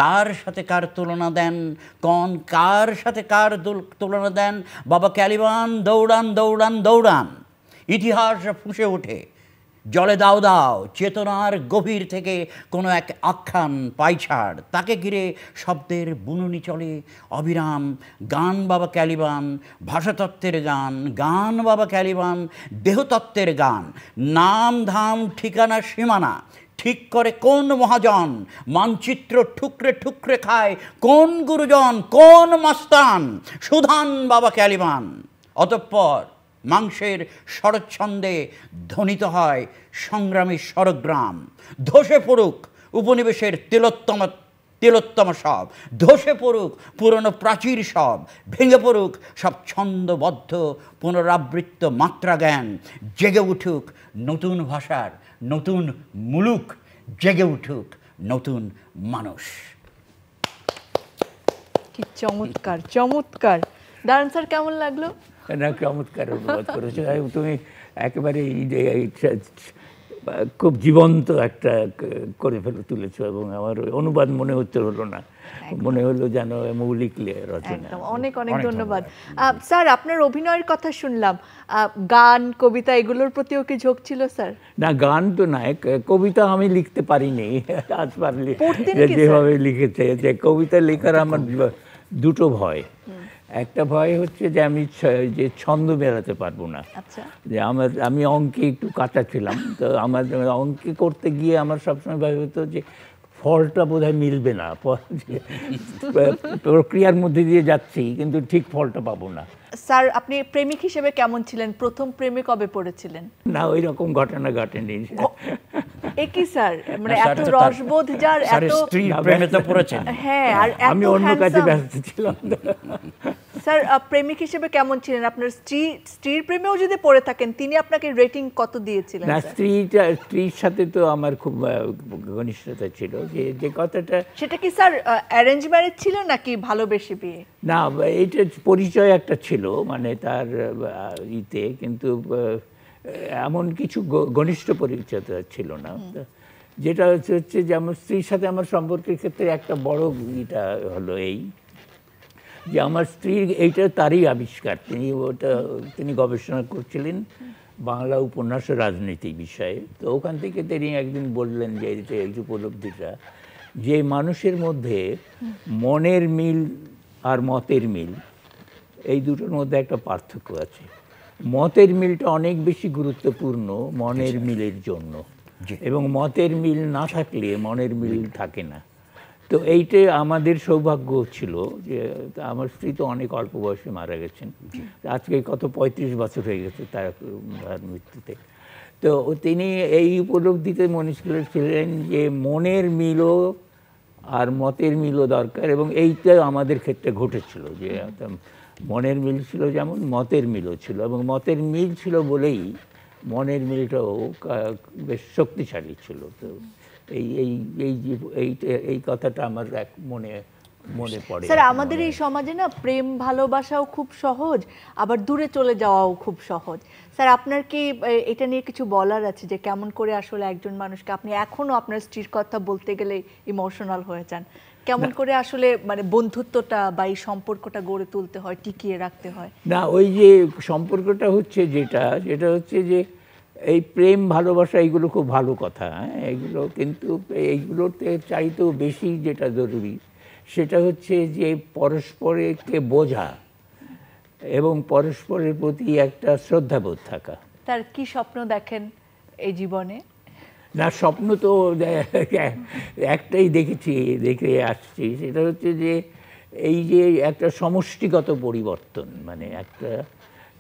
S5: কার সাথে কার তুলনা দেন, কন কার সাথে কার তুলনা দেন, বাবা ক্যালিমান দৌড়ান দৌড়ান দৌড়ান, ইতিহাস ফুঁসে ওঠে জলে দাও দাও, চেতনার গভীর থেকে কোনো এক আখ্যান পাইছাড়, তাকে ঘিরে শব্দের বুননি চলে অবিরাম, গান বাবা ক্যালিমান, ভাষাতত্ত্বের গান, গান বাবা ক্যালিমান, দেহতত্ত্বের গান, নাম ধাম ঠিকানা সীমানা ঠিক করে কোন মহাজন, মানচিত্র ঠুকরে ঠুকরে খায় কোন গুরুজন, কোন মাস্তান, সুধান বাবা ক্যালিমান। অতঃপর মাংসের শরচ্ছন্দে ধ্বনিত হয় সংগ্রামী স্বরগ্রাম, ধসে পড়ুক উপনিবেশের তিলোত্তম সব, ধসে পড়ুক পুরনো প্রাচীর সব, ভেঙে পড়ুক সব ছন্দবদ্ধ পুনরাবৃত্ত মাত্রা জ্ঞান, জেগে উঠুক নতুন ভাষার নতুন মুলুক, জেগে উঠুক নতুন মানুষ।
S1: কি চমৎকার চমৎকার। দারুণ স্যার, কেমন লাগলো?
S2: না, চমৎকার অনুবাদ করেছো তুমি, একেবারে খুব জীবন্ত একটা করে তুলেছো, এবং আমার অনুবাদ মনে হলো না, মনে হলো যেন মৌলিক রচনা।
S1: অনেক অনেক ধন্যবাদ স্যার। আপনার অভিনয়ের কথা শুনলাম, গান কবিতা এগুলোর প্রতিও কি ঝোঁক ছিল স্যার?
S2: না, গান তো নাই, কবিতা আমি লিখতে পারিনি আজ পারলে, যেভাবে লিখেছে। যে কবিতা লেখার আমার দুটো ভয়। একটা ভয় হচ্ছে যে আমি যে ছন্দ মেলাতে পারবো না, যে আমি অঙ্কে একটু কাঁচা ছিলাম, তো আমার অঙ্কে করতে গিয়ে আমার সবসময় ভয় হতো যে ফলটা বোধহয় মিলবে না, প্রক্রিয়ার মধ্যে দিয়ে যাচ্ছি কিন্তু ঠিক ফলটা পাবো না।
S1: স্যার, আপনি প্রেমিক হিসেবে কেমন ছিলেন? প্রথম প্রেমে কবে পড়েছিলেন?
S2: না, ওই রকম ঘটনা ঘটেনি।
S1: একই স্যার, মানে এত রসবোধ যার, এত
S5: প্রেমে তো পড়েছেন।
S1: হ্যাঁ, আর
S2: আমি অন্য কাজে ব্যস্ত ছিলাম।
S1: স্যার, প্রেমিক হিসেবে কেমন ছিলেন? আপনার স্ত্রীর প্রেমেও যদি পড়ে থাকেন, তিনি আপনাকে রেটিং কত দিয়েছিলেন?
S2: না, স্ত্রীর সাথে তো আমার খুব ঘনিষ্ঠতা ছিল। যে কথাটা,
S1: সেটা কি স্যার অ্যারেঞ্জ ম্যারেজ ছিল নাকি ভালোবেসে বিয়ে?
S2: না, এইটা পরিচয় একটা ছিল, মানে তার ইতে, কিন্তু এমন কিছু ঘনিষ্ঠ পরিচয় ছিল না। যেটা হচ্ছে যে আমার স্ত্রীর সাথে আমার সম্পর্কের ক্ষেত্রে একটা বড় ইটা হলো এই যে আমার স্ত্রীর এইটা তারই আবিষ্কার। তিনি গবেষণা করছিলেন বাংলা উপন্যাস ও রাজনীতি বিষয়ে। তো ওখান থেকে তিনি একদিন বললেন যে এই উপলব্ধিটা, যে মানুষের মধ্যে মনের মিল আর মতের মিল, এই দুটোর মধ্যে একটা পার্থক্য আছে। মতের মিলটা অনেক বেশি গুরুত্বপূর্ণ মনের মিলের জন্য, এবং মতের মিল না থাকলে মনের মিল থাকে না। তো এইটাই আমাদের সৌভাগ্য ছিল যে আমার স্ত্রী তো অনেক অল্প বয়সে মারা গেছেন, আজকে কত ৩৫ বছর হয়ে গেছে তার মৃত্যুতে। তো তিনি এই উপলব্ধিতে মনস্কুল ছিলেন যে মনের মিলও আর মতের মিলও দরকার, এবং এইটা আমাদের ক্ষেত্রে ঘটেছিল যে মনের মিল ছিল যেমন মতের মিলও ছিল, এবং মতের মিল ছিল বলেই মনের মিলটাও বেশ শক্তিশালী ছিল। তো এই কথাটা আমার মনে মনে পড়ে।
S1: স্যার আমাদের এই সমাজে না প্রেম ভালোবাসাও খুব সহজ, আবার দূরে চলে যাওয়াও খুব সহজ। স্যার আপনার কি এটা নিয়ে কিছু বলার আছে যে কেমন করে আসলে একজন মানুষকে, আপনি এখনো আপনার স্ত্রীর কথা বলতে গেলে ইমোশনাল হয়ে যান, কেমন করে আসলে মানে বন্ধুত্বটা বা এই সম্পর্কটা গড়ে তুলতে হয়, টিকিয়ে রাখতে হয়?
S2: না, ওই যে সম্পর্কটা হচ্ছে যেটা হচ্ছে যে এই প্রেম ভালোবাসা এইগুলো খুব ভালো কথা, এইগুলো, কিন্তু এইগুলোতে চাইতেও বেশি যেটা জরুরি সেটা হচ্ছে যে পরস্পরকে বোঝা এবং পরস্পরের প্রতি একটা শ্রদ্ধাবোধ থাকা।
S1: তার কি স্বপ্ন দেখেন এই জীবনে?
S2: না, স্বপ্ন তো একটাই দেখে আসছি, সেটা হচ্ছে যে এই যে একটা সমষ্টিগত পরিবর্তন, মানে একটা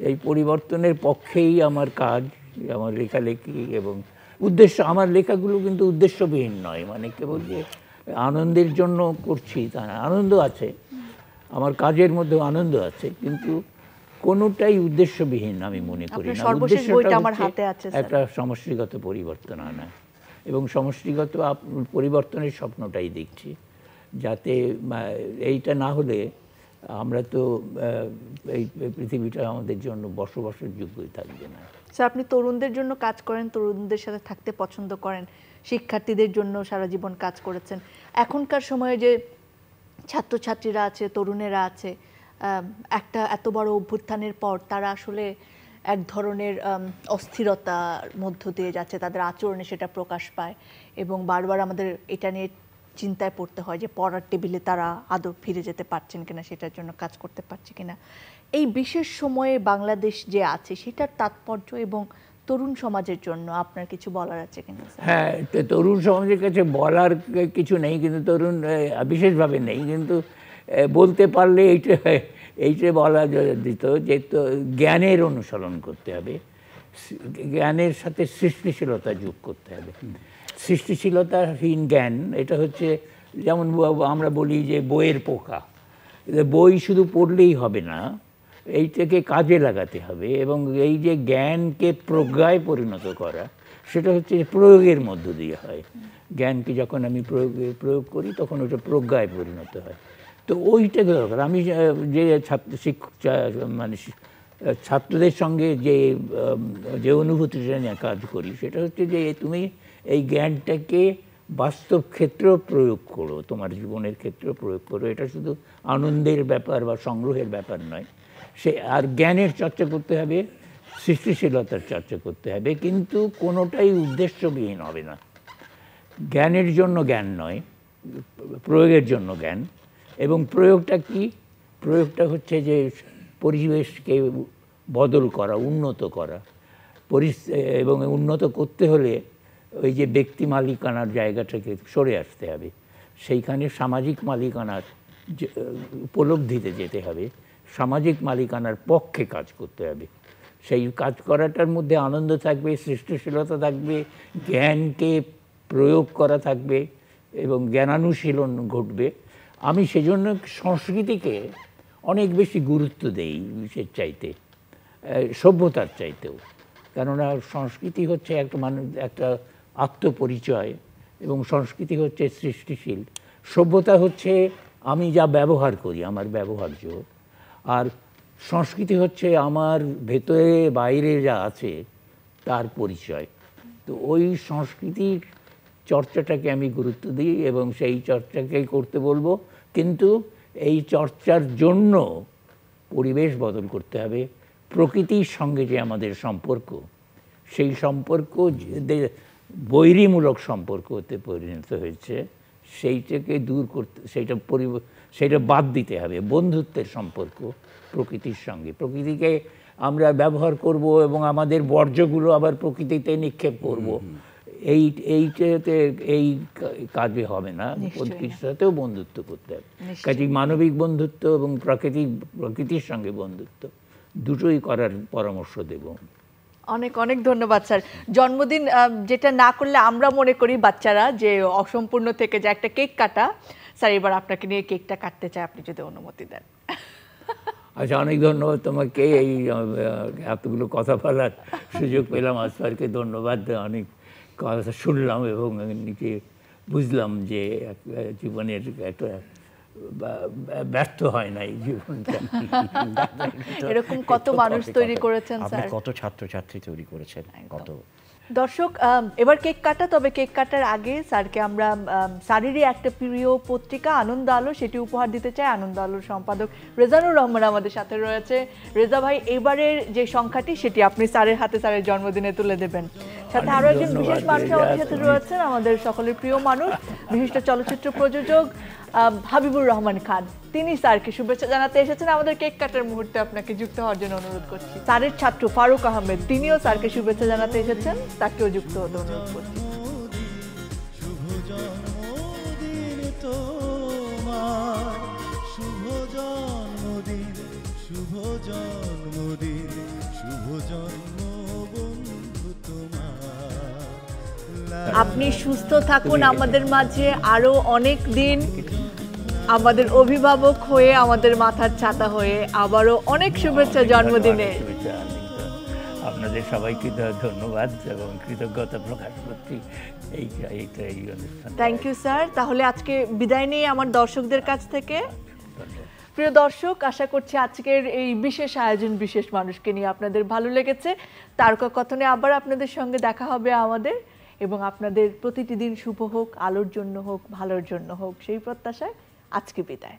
S2: এই পরিবর্তনের পক্ষেই আমার কাজ, আমার লেখালেখি এবং উদ্দেশ্য। আমার লেখাগুলো কিন্তু উদ্দেশ্যবিহীন নয়, মানে কেবল যে আনন্দের জন্য করছি তা না, আনন্দ আছে, আমার কাজের মধ্যে আনন্দ আছে, কিন্তু কোনোটাই উদ্দেশ্যবিহীন আমি মনে করি না।
S1: সর্বশেষ বইটা আমার হাতে আছে
S2: একটা সমষ্টিগত পরিবর্তন আনা, এবং সমষ্টিগত পরিবর্তনের স্বপ্নটাই দেখছি, যাতে এইটা না হলে আমরা তো এই পৃথিবীটা আমাদের জন্য বসবাসের যোগ্যই থাকবে না।
S1: স্যার আপনি তরুণদের জন্য কাজ করেন, তরুণদের সাথে থাকতে পছন্দ করেন, শিক্ষার্থীদের জন্য সারা জীবন কাজ করেছেন। এখনকার সময়ে যে ছাত্রছাত্রীরা আছে, তরুণেরা আছে, একটা এত বড় অভ্যুত্থানের পর তারা আসলে এক ধরনের অস্থিরতার মধ্য দিয়ে যাচ্ছে, তাদের আচরণে সেটা প্রকাশ পায়, এবং বারবার আমাদের এটা নিয়ে চিন্তায় পড়তে হয় যে পড়ার টেবিলে তারা আদৌ ফিরে যেতে পারছেন কিনা, সেটার জন্য কাজ করতে পারছে কিনা। এই বিশেষ সময়ে বাংলাদেশ যে আছে সেটার তাৎপর্য এবং তরুণ সমাজের জন্য আপনার কিছু বলার আছে কিনা?
S2: হ্যাঁ, তরুণ সমাজের কাছে বলার কিছু নেই, কিন্তু তরুণ বিশেষভাবে নেই, কিন্তু বলতে পারলে এইটা বলা দিত যে জ্ঞানের অনুসরণ করতে হবে, জ্ঞানের সাথে সৃষ্টিশীলতা যোগ করতে হবে। সৃষ্টিশীলতাহীন জ্ঞান, এটা হচ্ছে যেমন আমরা বলি যে বইয়ের পোকা, বই শুধু পড়লেই হবে না, এইটাকে কাজে লাগাতে হবে, এবং এই যে জ্ঞানকে প্রজ্ঞায় পরিণত করা, সেটা হচ্ছে প্রয়োগের মধ্য দিয়ে হয়। জ্ঞানকে যখন আমি প্রয়োগ করি তখন ওটা প্রজ্ঞায় পরিণত হয়। তো ওইটা দরকার। আমি যে মানে ছাত্রদের সঙ্গে যে অনুভূতিটা নিয়ে কাজ করি, সেটা হচ্ছে যে তুমি এই জ্ঞানটাকে বাস্তব ক্ষেত্রেও প্রয়োগ করো, তোমার জীবনের ক্ষেত্রেও প্রয়োগ করো। এটা শুধু আনন্দের ব্যাপার বা সংগ্রহের ব্যাপার নয়, আর জ্ঞানের চর্চা করতে হবে, সৃষ্টিশীলতার চর্চা করতে হবে, কিন্তু কোনোটাই উদ্দেশ্যবিহীন হবে না। জ্ঞানের জন্য জ্ঞান নয়, প্রয়োগের জন্য জ্ঞান। এবং প্রয়োগটা কি? প্রয়োগটা হচ্ছে যে পরিবেশকে বদল করা, উন্নত করা, এবং উন্নত করতে হলে ওই যে ব্যক্তি মালিকানার জায়গাটাকে সরে আসতে হবে, সেইখানে সামাজিক মালিকানার উপলব্ধিতে যেতে হবে, সামাজিক মালিকানার পক্ষে কাজ করতে হবে। সেই কাজ করাটার মধ্যে আনন্দ থাকবে, সৃষ্টিশীলতা থাকবে, জ্ঞানকে প্রয়োগ করা থাকবে এবং জ্ঞানানুশীলন ঘটবে। আমি সেজন্য সংস্কৃতিকে অনেক বেশি গুরুত্ব দেই, বিশেষ চাইতে, সভ্যতার চাইতেও। কেননা সংস্কৃতি হচ্ছে একটা আত্মপরিচয়, এবং সংস্কৃতি হচ্ছে সৃষ্টিশীল। সভ্যতা হচ্ছে আমি যা ব্যবহার করি, আমার ব্যবহার্য, আর সংস্কৃতি হচ্ছে আমার ভেতরে বাইরে যা আছে তার পরিচয়। তো ওই সংস্কৃতির চর্চাটাকে আমি গুরুত্ব দিই এবং সেই চর্চাকেই করতে বলবো, কিন্তু এই চর্চার জন্য পরিবেশ বদল করতে হবে। প্রকৃতির সঙ্গে যে আমাদের সম্পর্ক, সেই সম্পর্ক বৈরীমূলক সম্পর্ক হতে পরিণত হয়েছে, সেইটাকে দূর করতে, সেইটা বাদ দিতে হবে। বন্ধুত্বের সম্পর্ক প্রকৃতির সঙ্গে, প্রকৃতিকে আমরা ব্যবহার করব এবং আমাদের বর্জ্যগুলো আবার প্রকৃতিতে নিক্ষেপ করব, এইটাতে এই কাজে হবে না। প্রকৃতির সাথেও বন্ধুত্ব করতে হবে। কাজে মানবিক বন্ধুত্ব এবং প্রকৃতির সঙ্গে বন্ধুত্ব দুটোই করার পরামর্শ দেব।
S1: অনেক অনেক ধন্যবাদ স্যার। জন্মদিন যেটা না করলে আমরা মনে করি বাচ্চারা যে অসম্পূর্ণ থেকে যায়, একটা কেক কাটা। স্যার এবার আপনাকে নিয়ে কেকটা কাটতে চাই, আপনি যদি অনুমতি দেন।
S2: আচ্ছা, অনেক ধন্যবাদ তোমাকে, এই এতগুলো কথা বলার সুযোগ পেলাম। আসফারকে ধন্যবাদ, অনেক কথা শুনলাম এবং নিজে বুঝলাম যে জীবনের একটা ব্যর্থ হয় নাই জীবনটা।
S1: এরকম কত মানুষ তৈরি করেছেন
S5: আপনি
S1: স্যার,
S5: কত ছাত্রছাত্রী তৈরি করেছেন, কত।
S1: দর্শক এবার কেক কাটা, তবে কেক কাটার আগে স্যারকে আমরা স্যারেরই একটা প্রিয় পত্রিকা আনন্দ আলো সেটি উপহার দিতে চাই। আনন্দ আলোর সম্পাদক রেজানুর রহমান আমাদের সাথে রয়েছে। রেজা ভাই, এবারের যে সংখ্যাটি সেটি আপনি স্যারের হাতে স্যারের জন্মদিনে তুলে দেবেন। সাথে আরো একজন বিশেষ মানুষ আমাদের সাথে রয়েছেন, আমাদের সকলের প্রিয় মানুষ, বিশিষ্ট চলচ্চিত্র প্রযোজক হাবিবুর রহমান খান। তিনি স্যারকে শুভেচ্ছা জানাতে এসেছেন। আমাদের কেক কাটার মুহূর্তে আপনাকে যুক্ত হওয়ার জন্য অনুরোধ করছি। স্যারের ছাত্র ফারুক আহমেদ, তিনিও স্যারকে শুভেচ্ছা জানাতে এসেছেন, তাকেও যুক্ত হতে অনুরোধ করছি।
S6: শুভ জন্মদিন তোমার, শুভ জন্মদিন, শুভ জন্মদিন, শুভ জন্মবন্ধু তোমার।
S1: আপনি সুস্থ থাকুন, আমাদের মাঝে আরো অনেক দিন আমাদের অভিভাবক হয়ে, আমাদের মাথার ছাতা হয়ে। আবারও অনেক শুভেচ্ছা জন্মদিনে।
S2: আপনাদের সবাইকে ধন্যবাদ এবং কৃতজ্ঞতা প্রকাশ করছি এই অনুষ্ঠান।
S1: Thank you sir. তাহলে আজকে বিদায় নিয়ে আমার দর্শকদের কাছ থেকে। প্রিয় দর্শক, আশা করছি আজকের এই বিশেষ আয়োজন, বিশেষ মানুষকে নিয়ে আপনাদের ভালো লেগেছে। তারকা কথনে আবার আপনাদের সঙ্গে দেখা হবে আমাদের, এবং আপনাদের প্রতিটি দিন শুভ হোক, আলোর জন্য হোক, ভালোর জন্য হোক, সেই প্রত্যাশায় আজকে বিদায়।